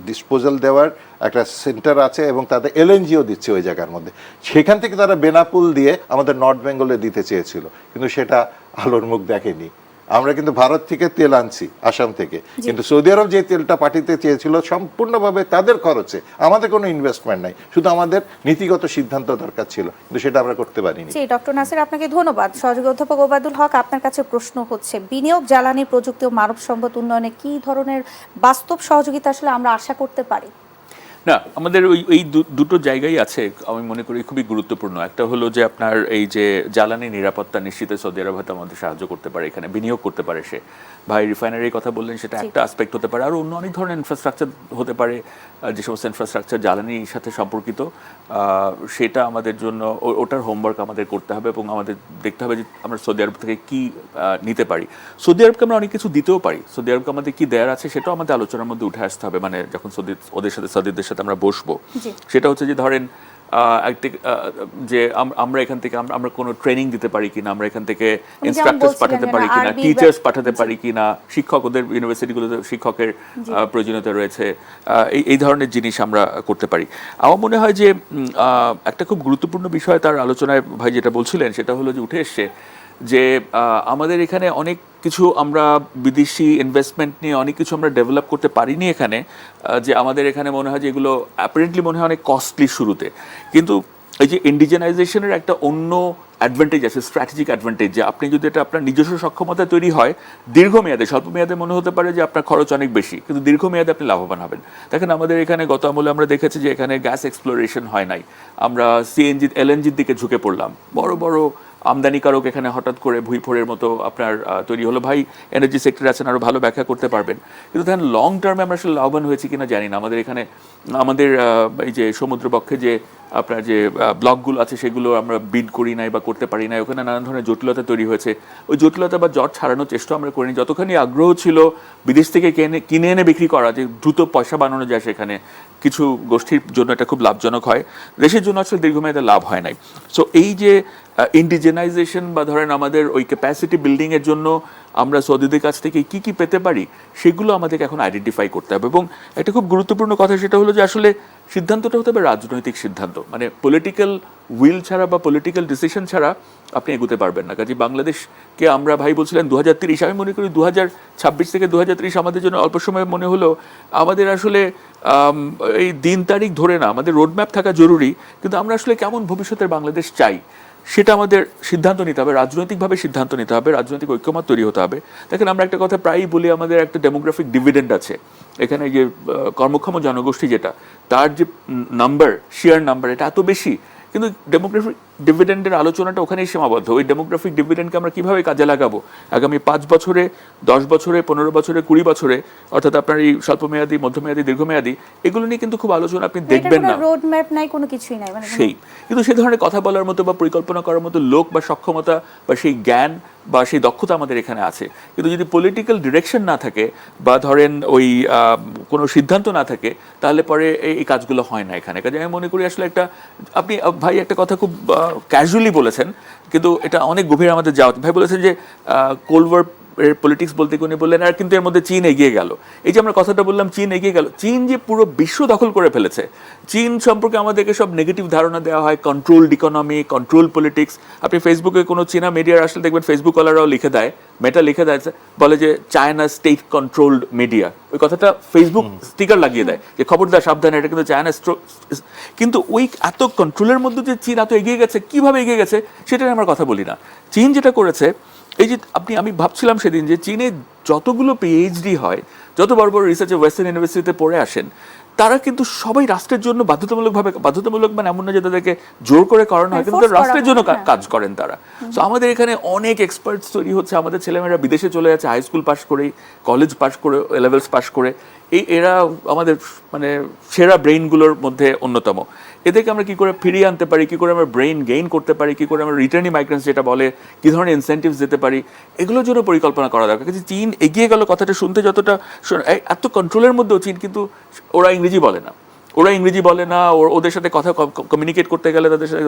C: ডিসপোজাল দেওয়ার একটা সেন্টার আছে এবং তাদের এলএনজিও দিচ্ছে ওই জায়গার মধ্যে। সেখান থেকে তারা বেনাপুল দিয়ে আমাদের নর্থ বেঙ্গলে দিতে চেয়েছিল, কিন্তু সেটা আলোর মুখ দেখেনি। আমরা কিন্তু ভারত থেকে তেল আনছি, আসাম থেকে, কিন্তু সৌদি আরব যে তেলটা পাঠাতে চেয়েছিল সম্পূর্ণভাবে তাদের খরচে, আমাদের কোনো ইনভেস্টমেন্ট নাই, শুধু আমাদের নীতিগত সিদ্ধান্ত দরকার ছিল, কিন্তু সেটা আমরা করতে পারিনি।
A: জি, ডক্টর নাসির, আপনাকে ধন্যবাদ। সহযোগী অধ্যাপক ওবায়দুল হক, আপনার কাছে প্রশ্ন হচ্ছে, বিনিয়োগ, জ্বালানি, প্রযুক্তি ও মানব সম্পদ উন্নয়নে কি ধরনের বাস্তব সহযোগিতা আসলে আমরা আশা করতে পারি?
B: না, আমাদের এই দুটো জায়গায় আছে আমি মনে করি খুবই গুরুত্বপূর্ণ। একটা হলো যে আপনার এই যে জ্বালানি নিরাপত্তা নিশ্চিতে সৌদি আরব হয়তো আমাদের সাহায্য করতে পারে, এখানে বিনিয়োগ করতে পারে। সে ভাই রিফাইনারির কথা বললেন, সেটা একটা আসপেক্ট হতে পারে। আর অন্য অনেক ধরনের ইনফ্রাস্ট্রাকচার হতে পারে, যে সমস্ত ইনফ্রাস্ট্রাকচার জ্বালানির সাথে সম্পর্কিত, সেটা আমাদের জন্য ওটার হোমওয়ার্ক আমাদের করতে হবে এবং আমাদের দেখতে হবে যে আমরা সৌদি আরব থেকে কি নিতে পারি। সৌদি আরবকে আমরা অনেক কিছু দিতেও পারি, সৌদি আরবকে আমাদের কি দেয়ার আছে সেটাও আমাদের আলোচনার মধ্যে উঠে আসতে হবে। মানে যখন ওদের সাথে সৌদিদের সাথে আমরা বসবো, সেটা হচ্ছে যে ধরেন যে আমরা এখান থেকে আমরা কোনো ট্রেনিং দিতে পারি কিনা, আমরা এখান থেকে ইনস্ট্রাক্টরস পাঠাতে পারি কিনা, টিচার্স পাঠাতে পারি কিনা, শিক্ষক, ওদের ইউনিভার্সিটিগুলোতে শিক্ষকের প্রয়োজনীয়তা রয়েছে, এই ধরনের জিনিস আমরা করতে পারি। আমার মনে হয় যে একটা খুব গুরুত্বপূর্ণ বিষয় তার আলোচনায় ভাই যেটা বলছিলেন সেটা হলো যে উঠে এসছে যে আমাদের এখানে অনেক কিছু আমরা বিদেশি ইনভেস্টমেন্ট নিয়ে অনেক কিছু আমরা ডেভেলপ করতে পারিনি এখানে, যে আমাদের এখানে মনে হয় যে এগুলো অ্যাপারেন্টলি মনে হয় অনেক কস্টলি শুরুতে, কিন্তু এই যে ইন্ডিজেনাইজেশনের একটা অন্য অ্যাডভান্টেজ আছে, স্ট্র্যাটেজিক অ্যাডভান্টেজ, যে আপনি যদি এটা আপনার নিজস্ব সক্ষমতা তৈরি হয় দীর্ঘমেয়াদে, স্বল্প মেয়াদে মনে হতে পারে যে আপনার খরচ অনেক বেশি, কিন্তু দীর্ঘমেয়াদে আপনি লাভবান হবেন। দেখেন আমাদের এখানে গত আমলে আমরা দেখেছি যে এখানে গ্যাস এক্সপ্লোরেশন হয় নাই, আমরা সিএনজি এলএনজির দিকে ঝুঁকে পড়লাম, বড় বড় আমদানিকারক এখানে হঠাৎ করে ভুঁইফোড়ের মতো আপনার তৈরি হলো। ভাই এনার্জি সেক্টরে আছেন, আরও ভালো ব্যাখ্যা করতে পারবেন। কিন্তু দেখেন লং টার্মে আমরা আসলে লাভবান হয়েছি কিনা জানি না। আমাদের এখানে আমাদের এই যে সমুদ্রবক্ষে যে আপনার যে ব্লকগুলো আছে সেগুলো আমরা বিড করি নাই বা করতে পারি নাই, ওখানে নানান ধরনের জটিলতা তৈরি হয়েছে। ওই জটিলতা বা জট ছাড়ানোর চেষ্টা আমরা করিনি। যতখানি আগ্রহ ছিল বিদেশ থেকে কিনে এনে বিক্রি করা, যে দ্রুত পয়সা বানানো যায় সেখানে, কিছু গোষ্ঠীর জন্য এটা খুব লাভজনক হয়, দেশের জন্য আসলে দীর্ঘমেয়াদে লাভ হয় নাই। সো এই যে ইন্ডিজেনাইজেশন বা ধরেন আমাদের ওই ক্যাপাসিটি বিল্ডিংয়ের জন্য আমরা সৌদিদের কাছ থেকে কি কি পেতে পারি সেগুলো আমাদেরকে এখন আইডেন্টিফাই করতে হবে। এবং একটা খুব গুরুত্বপূর্ণ কথা সেটা হলো যে আসলে সিদ্ধান্তটা হতে হবে রাজনৈতিক সিদ্ধান্ত, মানে পলিটিক্যাল উইল ছাড়া বা পলিটিক্যাল ডিসিশন ছাড়া আপনি এগোতে পারবেন না। কাজে বাংলাদেশকে আমরা ভাই বলছিলেন 2030, আমি মনে করি 2026 থেকে 2030 আমাদের জন্য অল্প সময় মনে হলো। আমাদের আসলে এই দিন তারিখ ধরে না, আমাদের রোডম্যাপ থাকা জরুরি, কিন্তু আমরা আসলে কেমন ভবিষ্যতের বাংলাদেশ চাই সেটা আমাদের সিদ্ধান্ত নিতে হবে, রাজনৈতিকভাবে সিদ্ধান্ত নিতে হবে, রাজনৈতিক ঐক্যমত তৈরি হতে হবে। দেখেন আমরা একটা কথা প্রায়ই বলি, আমাদের একটা ডেমোগ্রাফিক ডিভিডেন্ড আছে এখানে, যে কর্মক্ষম জনগোষ্ঠী যেটা, তার যে নাম্বার, শেয়ার নাম্বার, এটা এত বেশি, কিন্তু ডেমোগ্রাফিক ডিভিডেন্ডের আলোচনাটা ওখানেই সীমাবদ্ধ। ওই ডেমোগ্রাফিক ডিভিডেন্ডকে আমরা কীভাবে কাজে লাগাবো আগামী 5 বছরে, 10 বছরে, 15 বছরে, 20 বছরে, অর্থাৎ আপনার এই স্বল্পমেয়াদী, মধ্যমেয়াদী, দীর্ঘমেয়াদী, এগুলো নিয়ে কিন্তু খুব আলোচনা আপনি দেখবেন না।
A: রোড ম্যাপ নাই, কোনো কিছুই নাই, মানে
B: সেই কিন্তু সেই ধরনের কথা বলার মতো বা পরিকল্পনা করার মতো লোক বা সক্ষমতা বা সেই জ্ঞান বা সেই দক্ষতা আমাদের এখানে আছে। কিন্তু যদি পলিটিক্যাল ডিরেকশন না থাকে বা ধরেন ওই কোনো সিদ্ধান্ত না থাকে, তাহলে পরে এই কাজগুলো হয় না এখানে। কাজে আমি মনে করি আসলে একটা, আপনি ভাই একটা কথা খুব ক্যাজুয়ালি বলেছেন, কিন্তু এটা অনেক গভীর আমাদের যাওয়া। ভাই বলেছেন যে কোল্ড ওয়ার এর পলিটিক্স বলতে উনি বললেন, আর কিন্তু এর মধ্যে চীন এগিয়ে গেল। এই যে আমরা কথাটা বললাম চীন এগিয়ে গেল, চীন যে পুরো বিশ্ব দখল করে ফেলেছে, চীন সম্পর্কে আমাদেরকে সব নেগেটিভ ধারণা দেওয়া হয়, কন্ট্রোলড ইকোনমি, কন্ট্রোল পলিটিক্স। আপনি ফেসবুকে কোনো চীনা মিডিয়ার আসলে দেখবেন ফেসবুকওয়ালারাও লিখে দেয়, মেটা লিখে দেয়, বলে যে চায়না স্টেট কন্ট্রোলড মিডিয়া। ওই কথাটা ফেসবুক স্টিকার লাগিয়ে দেয় যে খবরদার সাবধানে, এটা কিন্তু চায়না। কিন্তু ওই এত কন্ট্রোলের মধ্যে যে চীন এত এগিয়ে গেছে, কিভাবে এগিয়ে গেছে সেটা নিয়ে আমরা কথা বলি না। চীন যেটা করেছে, এই যে আমি ভাবছিলাম সেদিন যে চীনে যতগুলো পিএইচডি হয়, যত বড় বড় রিসার্চে ওয়েস্টার্ন ইউনিভার্সিটিতে পড়ে আসেন, তারা কিন্তু সবাই রাষ্ট্রের জন্য বাধ্যতামূলক মানে এমন না যে তাদেরকে জোর করে করানো হয়, কিন্তু রাষ্ট্রের জন্য কাজ করেন তারা। তো আমাদের এখানে অনেক এক্সপার্টস তৈরি হচ্ছে, আমাদের ছেলেমেয়েরা বিদেশে চলে যাচ্ছে হাই স্কুল পাস করে, কলেজ পাস করে, লেভেলস পাস করে। এরা আমাদের মানে সেরা ব্রেইনগুলোর মধ্যে অন্যতম। এদেরকে আমরা কী করে ফিরিয়ে আনতে পারি, কী করে আমরা ব্রেইন গেইন করতে পারি, কী করে আমরা রিটার্নিং মাইগ্রেন্টস যেটা বলে, কী ধরনের ইনসেন্টিভস দিতে পারি, এগুলোর জন্য পরিকল্পনা করা দরকার। কিন্তু চীন এগিয়ে গেল কথাটা শুনতে যতটা, এত কন্ট্রোলের মধ্যেও চীন, কিন্তু ওরা ইংরেজি বলে না, ওদের সাথে কথা কমিউনিকেট করতে গেলে তাদের সাথে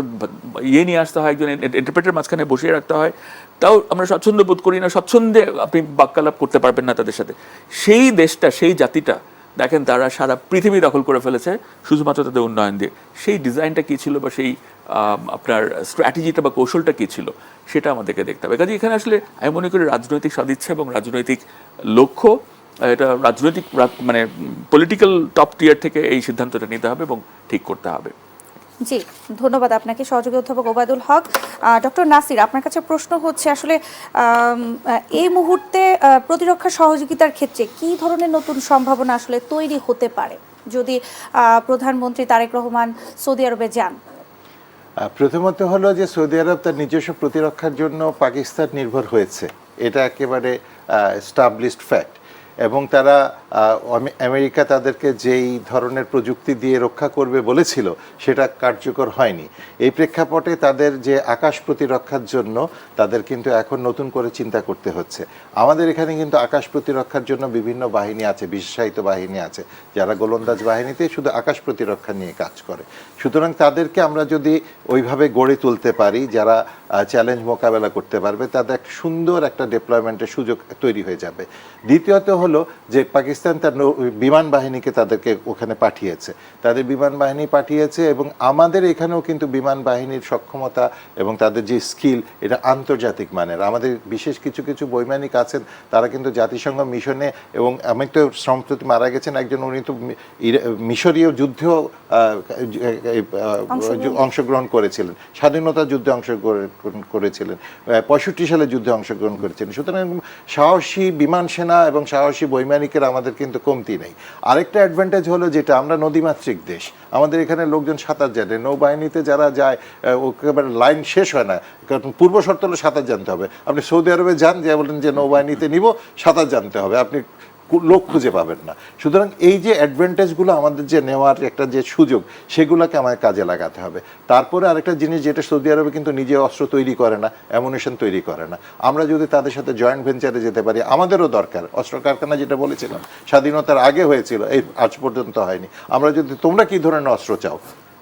B: নিয়ে আসতে হয়, একজন ইন্টারপ্রেটার মাঝখানে বসিয়ে রাখতে হয়। তাও আমরা স্বচ্ছন্দ বোধ করি না, স্বচ্ছন্দে আপনি বাক্যালাপ করতে পারবেন না তাদের সাথে। সেই দেশটা, সেই জাতিটা দেখেন তারা সারা পৃথিবী দখল করে ফেলেছে শুধুমাত্র তাদের উন্নয়ন দিয়ে। সেই ডিজাইনটা কী ছিল বা সেই আপনার স্ট্র্যাটেজিটা বা কৌশলটা কী ছিল সেটা আমাদেরকে দেখতে হবে। কাজে এখানে আসলে আমি মনে করি রাজনৈতিক সদিচ্ছা এবং রাজনৈতিক লক্ষ্য, এটা রাজনৈতিক মানে পলিটিক্যাল টপ টিয়ার থেকে এই সিদ্ধান্তটা নিতে হবে এবং ঠিক করতে হবে।
A: জি, ধন্যবাদ আপনাকে সহযোগী অধ্যাপক ওবায়দুল হক। ডক্টর নাসির, আপনার কাছে প্রশ্ন হচ্ছে আসলে এই মুহূর্তে প্রতিরক্ষা সহযোগিতার ক্ষেত্রে কি ধরনের নতুন সম্ভাবনা আসলে তৈরি হতে পারে যদি প্রধানমন্ত্রী তারেক রহমান সৌদি আরবে যান?
C: প্রথমত হলো যে সৌদি আরব তার নিজস্ব প্রতিরক্ষার জন্য পাকিস্তান নির্ভর হয়েছে, এটা একেবারে এস্টাবলিশড ফ্যাক্ট। এবং তারা আমেরিকা তাদেরকে যেই ধরনের প্রযুক্তি দিয়ে রক্ষা করবে বলেছিল সেটা কার্যকর হয়নি। এই প্রেক্ষাপটে তাদের যে আকাশ প্রতিরক্ষার জন্য তাদের কিন্তু এখন নতুন করে চিন্তা করতে হচ্ছে। আমাদের এখানে কিন্তু আকাশ প্রতিরক্ষার জন্য বিভিন্ন বাহিনী আছে, বিশেষায়িত বাহিনী আছে যারা গোলন্দাজ বাহিনীতে শুধু আকাশ প্রতিরক্ষা নিয়ে কাজ করে। সুতরাং তাদেরকে আমরা যদি ওইভাবে গড়ে তুলতে পারি যারা চ্যালেঞ্জ মোকাবেলা করতে পারবে, তাদের একটা সুন্দর একটা ডেপ্লয়মেন্টের সুযোগ তৈরি হয়ে যাবে। দ্বিতীয়ত হলো যে পাকিস্তান তার বিমান বাহিনীকে তাদেরকে ওখানে পাঠিয়েছে, তাদের বিমান বাহিনী পাঠিয়েছে, এবং আমাদের এখানেও কিন্তু বিমান বাহিনীর সক্ষমতা এবং তাদের যে স্কিল এটা আন্তর্জাতিক মানের। আমাদের বিশেষ কিছু কিছু বৈমানিক আছেন তারা কিন্তু জাতিসংঘ মিশনে, এবং আমি তো সম্প্রতি মারা গেছেন একজন, উনি তো মিশরীয় যুদ্ধেও অংশগ্রহণ করেছিলেন, স্বাধীনতা যুদ্ধে অংশগ্রহণ করেছিলেন, 65 সালে যুদ্ধে অংশগ্রহণ করেছিলেন। সুতরাং সাহসী বিমান সেনা এবং সাহসী বৈমানিকের আমাদের কিন্তু কমতি নেই। আরেকটা অ্যাডভান্টেজ হলো যেটা আমরা নদীমাতৃক দেশ, আমাদের এখানে লোকজন সাঁতার জানে। নৌবাহিনীতে যারা যায় একেবারে লাইন শেষ হয় না, কারণ পূর্ব শর্ত হলো সাঁতার জানতে হবে। আপনি সৌদি আরবে যান, যে বলেন যে নৌবাহিনীতে নিব, সাঁতার জানতে হবে, আপনি লোক খুঁজে পাবেন না। সুতরাং এই যে অ্যাডভান্টেজগুলো আমাদের যে নেওয়ার একটা যে সুযোগ, সেগুলোকে আমাদের কাজে লাগাতে হবে। তারপরে আরেকটা জিনিস, যেটা সৌদি আরবে কিন্তু নিজে অস্ত্র তৈরি করে না, অ্যামুনিশন তৈরি করে না। আমরা যদি তাদের সাথে জয়েন্ট ভেঞ্চারে যেতে পারি, আমাদেরও দরকার অস্ত্র কারখানা, যেটা বলেছিলাম স্বাধীনতার আগে হয়েছিল, এই আজ পর্যন্ত হয়নি। আমরা যদি, তোমরা কি ধরনের অস্ত্র চাও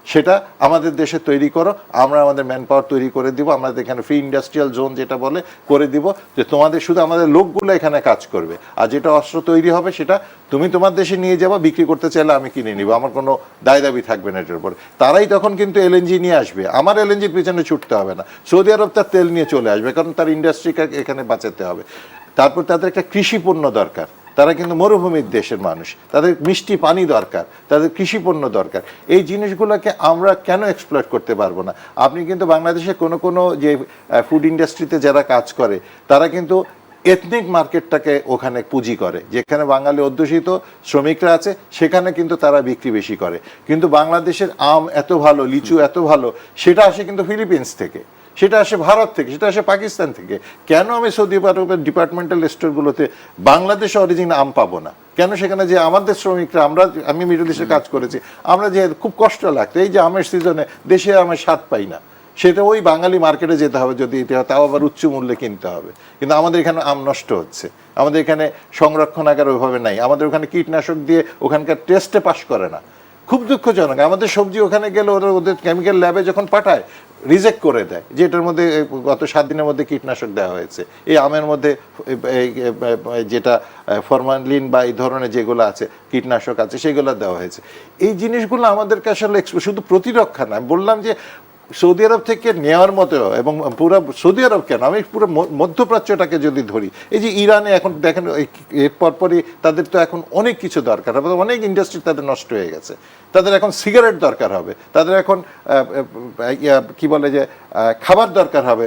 C: সেটা আমাদের দেশে তৈরি করো, আমরা আমাদের ম্যান পাওয়ার তৈরি করে দিব, আমাদের এখানে ফ্রি ইন্ডাস্ট্রিয়াল জোন যেটা বলে করে দিব, যে তোমাদের শুধু আমাদের লোকগুলো এখানে কাজ করবে, আর যেটা অস্ত্র তৈরি হবে সেটা তুমি তোমার দেশে নিয়ে যাবা, বিক্রি করতে চাইলে আমি কিনে নিব, আমার কোনো দায় দাবি থাকবে না এটার উপর। তারাই তখন কিন্তু এলএনজি নিয়ে আসবে, আমার এলএনজির পিছনে ছুটতে হবে না, সৌদি আরব তার তেল নিয়ে চলে আসবে, কারণ তার ইন্ডাস্ট্রিকে এখানে বাঁচাতে হবে। তারপর তাদের একটা কৃষি পণ্য দরকার, তারা কিন্তু মরুভূমির দেশের মানুষ, তাদের মিষ্টি পানি দরকার, তাদের কৃষি পণ্য দরকার। এই জিনিসগুলোকে আমরা কেন এক্সপ্লয়েট করতে পারবো না? আপনি কিন্তু বাংলাদেশে কোনো যে ফুড ইন্ডাস্ট্রিতে যারা কাজ করে, তারা কিন্তু এথনিক মার্কেটটাকে ওখানে পুঁজি করে, যেখানে বাঙালি অধ্যুষিত শ্রমিকরা আছে সেখানে কিন্তু তারা বিক্রি বেশি করে। কিন্তু বাংলাদেশের আম এত ভালো, লিচু এত ভালো, সেটা আসে কিন্তু ফিলিপিন্স থেকে, সেটা আসে ভারত থেকে, সেটা আসে পাকিস্তান থেকে। কেন আমি সৌদি আরবের ডিপার্টমেন্টাল স্টোরগুলোতে বাংলাদেশ অরিজিন আম পাবো না? কেন সেখানে যে আমাদের শ্রমিকরা, আমি মিডল ইস্টে কাজ করেছি, আমরা যে খুব কষ্ট লাগতো, এই যে আমের সিজনে দেশে আমের স্বাদ পাই না, সেটা ওই বাঙালি মার্কেটে যেতে হবে, যদি এটা তাও আবার উচ্চ মূল্যে কিনতে হবে। কিন্তু আমাদের এখানে আম নষ্ট হচ্ছে, আমাদের এখানে সংরক্ষণাগার ওইভাবে নাই, আমাদের ওখানে কীটনাশক দিয়ে ওখানকার টেস্টে পাস করে না। খুব দুঃখজনক। আমাদের সবজি ওখানে গেলে ওদের কেমিক্যাল ল্যাবে যখন পাঠায়, রিজেক্ট করে দেয় যে এটার মধ্যে গত 7 দিনের মধ্যে কীটনাশক দেওয়া হয়েছে। এই আমের মধ্যে যেটা ফরমালিন বা এই ধরনের যেগুলো আছে কীটনাশক আছে, সেগুলো দেওয়া হয়েছে। এই জিনিসগুলো আমাদেরকে আসলে শুধু প্রতিরক্ষা না, বললাম যে সৌদি আরব থেকে নেওয়ার মতো, এবং পুরো সৌদি আরব কেন, আমি পুরো মধ্যপ্রাচ্যটাকে যদি ধরি, এই যে ইরানে এখন দেখেন, এর পরপরই তাদের তো এখন অনেক কিছু দরকার হবে, অনেক ইন্ডাস্ট্রি তাদের নষ্ট হয়ে গেছে, তাদের এখন সিগারেট দরকার হবে, তাদের এখন কি বলে যে খাবার দরকার হবে,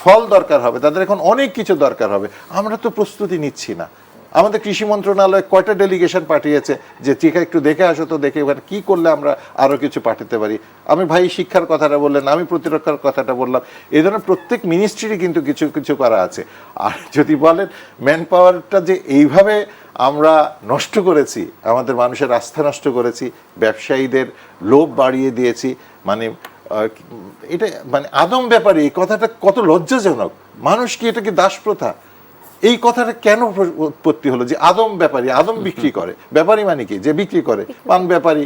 C: ফল দরকার হবে, তাদের এখন অনেক কিছু দরকার হবে। আমরা তো প্রস্তুতি নিচ্ছি না। আমাদের কৃষি মন্ত্রণালয় কয়টা ডেলিগেশন পাঠিয়েছে যে ঠিক একটু দেখে আসো তো, দেখে এবার কী করলে আমরা আরও কিছু পাঠাতে পারি। আমি ভাই শিক্ষার কথাটা বললেন, আমি প্রতিরক্ষার কথাটা বললাম, এই ধরনের প্রত্যেক মিনিস্ট্রিরই কিন্তু কিছু কিছু করা আছে। আর যদি বলেন ম্যান পাওয়ারটা যে এইভাবে আমরা নষ্ট করেছি, আমাদের মানুষের আস্থা নষ্ট করেছি, ব্যবসায়ীদের লোভ বাড়িয়ে দিয়েছি, মানে এটা মানে আদম ব্যাপারে এই কথাটা কত লজ্জাজনক। মানুষ কি এটা কি দাস প্রথা? এই কথাটা কেন উৎপত্তি হলো যে আদম ব্যাপারী, আদম বিক্রি করে? ব্যাপারী মানে কি? যে বিক্রি করে। পান ব্যাপারী,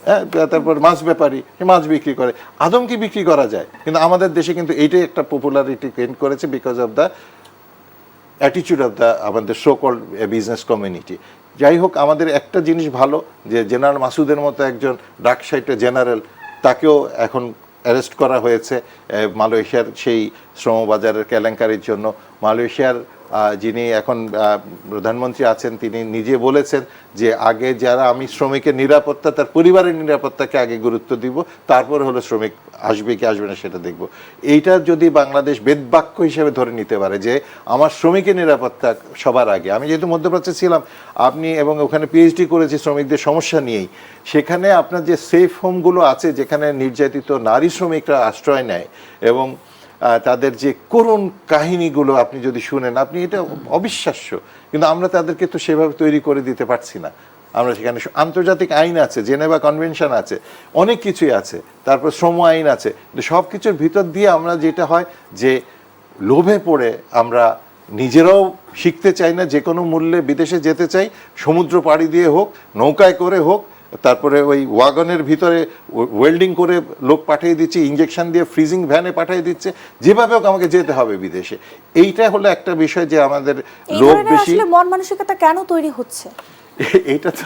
C: হ্যাঁ, তারপর মাছ ব্যাপারী, মাছ বিক্রি করে। আদম কি বিক্রি করা যায়? কিন্তু আমাদের দেশে কিন্তু এইটাই একটা পপুলারিটি গেইন করেছে because of the attitude of the আমাদের সো কল্ড বিজনেস কমিউনিটি। যাই হোক, আমাদের একটা জিনিস ভালো যে জেনারেল মাসুদের মতো একজন ডাক সাইটে জেনারেল, তাকেও এখন অ্যারেস্ট করা হয়েছে মালয়েশিয়ার সেই শ্রমবাজারের কেলেঙ্কারির জন্য। মালয়েশিয়ার যিনি এখন প্রধানমন্ত্রী আছেন, তিনি নিজে বলেছেন যে আগে যারা, আমি শ্রমিকের নিরাপত্তা, তার পরিবারের নিরাপত্তাকে আগে গুরুত্ব দিব, তারপর হলো শ্রমিক আসবে কি আসবে না সেটা দেখব। এইটা যদি বাংলাদেশ বেদবাক্য হিসেবে ধরে নিতে পারে যে আমার শ্রমিকের নিরাপত্তা সবার আগে। আমি যেহেতু মধ্যপ্রাচ্যে ছিলাম, আপনি এবং ওখানে পিএইচডি করেছি শ্রমিকদের সমস্যা নিয়েই, সেখানে আপনার যে সেফ হোমগুলো আছে, যেখানে নির্যাতিত নারী শ্রমিকরা আশ্রয় নেয়, এবং তাদের যে করুণ কাহিনীগুলো আপনি যদি শুনেন, আপনি এটা অবিশ্বাস্য। কিন্তু আমরা তাদেরকে তো সেভাবে তৈরি করে দিতে পারছি না। আমরা সেখানে আন্তর্জাতিক আইন আছে, জেনেভা কনভেনশন আছে, অনেক কিছুই আছে, তারপর শ্রম আইন আছে, কিন্তু সব কিছুর ভিতর দিয়ে আমরা যেটা হয় যে লোভে পড়ে আমরা নিজেরাও শিখতে চাই না, যে কোনো মূল্যে বিদেশে যেতে চাই, সমুদ্র পাড়ি দিয়ে হোক, নৌকায় করে হোক, তারপরে ওই ওয়াগনের ভিতরে ওয়েল্ডিং করে লোক পাঠিয়ে দিচ্ছে, ইঞ্জেকশন দিয়ে ফ্রিজিং ভ্যানে পাঠিয়ে দিচ্ছে, যেভাবে হোক আমাকে যেতে হবে বিদেশে। এইটা হলো একটা বিষয় যে আমাদের লোক বেশি।
A: মন মানসিকতা কেন তৈরি হচ্ছে?
C: এইটা তো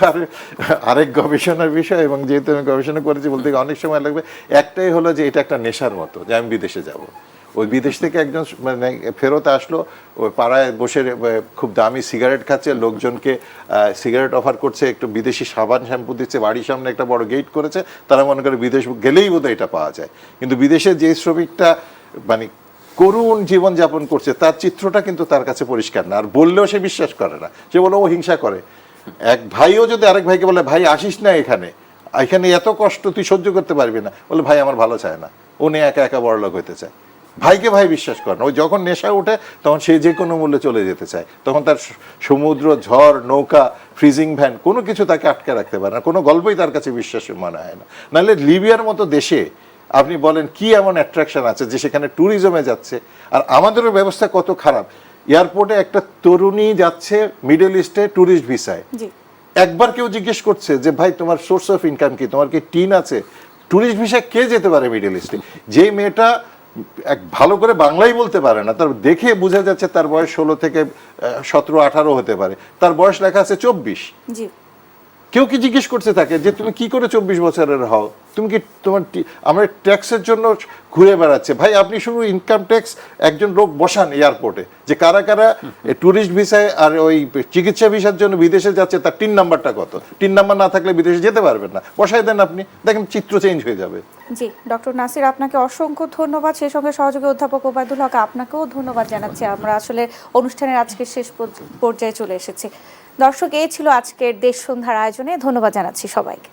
C: আরেক গবেষণার বিষয়, এবং যেহেতু আমি গবেষণা করেছি বলতে অনেক সময় লাগবে। একটাই হলো যে এটা একটা নেশার মতো, যে আমি বিদেশে যাব। ওই বিদেশ থেকে একজন মানে ফেরত আসলো, ওই পাড়ায় বসে খুব দামি সিগারেট খাচ্ছে, লোকজনকে সিগারেট অফার করছে, একটু বিদেশি সাবান শ্যাম্পু দিচ্ছে, বাড়ির সামনে একটা বড় গেট করেছে, তারা মনে করে বিদেশ গেলেই বোধহয় এটা পাওয়া যায়। কিন্তু বিদেশে যে শ্রমিকটা মানে করুণ জীবনযাপন করছে, তার চিত্রটা কিন্তু তার কাছে পরিষ্কার না, আর বললেও সে বিশ্বাস করে না, সে বলে ও হিংসা করে। এক ভাইও যদি আরেক ভাইকে বলে ভাই আসিস না এখানে, এখানে এত কষ্ট তুই সহ্য করতে পারবি না, বলে ভাই আমার ভালো চায় না, ও নিয়ে একা একা বড়লোক হইতে চায়। ভাইকে ভাই বিশ্বাস করে না, ওই যখন নেশা ওঠে তখন সে যে কোনো মূল্যে চলে যেতে চায়, তখন তার সমুদ্র, ঝড়, নৌকা, ফ্রিজিং ভ্যান কোনো কিছু তাকে আটকে রাখতে পারে না, কোনো গল্পই তার কাছে বিশ্বাস মনে হয় না। নাহলে লিবিয়ার মতো দেশে আপনি বলেন কি এমন অ্যাট্রাকশন আছে যে সেখানে ট্যুরিজমে যাচ্ছে, আর আমাদেরও ব্যবস্থা কত খারাপ। এয়ারপোর্টে একটা তরুণী যাচ্ছে মিডল ইস্টে ট্যুরিস্ট ভিসায়,
A: জি
C: একবার কেউ জিজ্ঞেস করছে যে ভাই তোমার সোর্স অফ ইনকাম কি, তোমার কি টিন আছে? ট্যুরিস্ট ভিসায় কে যেতে পারে মিডল ইস্টে? যে মেয়েটা এক ভালো করে বাংলাই বলতে পারে না, তার দেখে বোঝা যাচ্ছে তার বয়স 16 থেকে 17-18 হতে পারে, তার বয়স লেখা আছে 24।
A: জি
C: কেউ কি জিজ্ঞেস করছে তাকে যে তুমি কি করে 24 বছরের হও, তুমি কি তোমার আমরা ট্যাক্সের জন্য ঘুরে বেড়াচ্ছে? ভাই আপনি শুধু ইনকাম ট্যাক্স একজন লোক বসান এয়ারপোর্টে, যে কারা কারা ট্যুরিস্ট ভিসায় আর ওই চিকিৎসা ভিসার জন্য বিদেশে যাচ্ছে, তার টিন নাম্বারটা কত, টিন নাম্বার না থাকলে বিদেশে যেতে পারবেন না, বসাই দেন আপনি, দেখেন চিত্র চেঞ্জ হয়ে যাবে।
A: জি ডক্টর নাসির, আপনাকে অসংখ্য ধন্যবাদ। সেই সঙ্গে সহযোগী অধ্যাপক ওবায়দুল হক, আপনাকেও ধন্যবাদ জানাচ্ছি। আমরা আসলে অনুষ্ঠানের আজকের শেষ পর্যায়ে চলে এসেছি। দর্শক, এই ছিল আজকের দেশ সন্ধ্যার আয়োজনে। ধন্যবাদ জানাচ্ছি সবাইকে।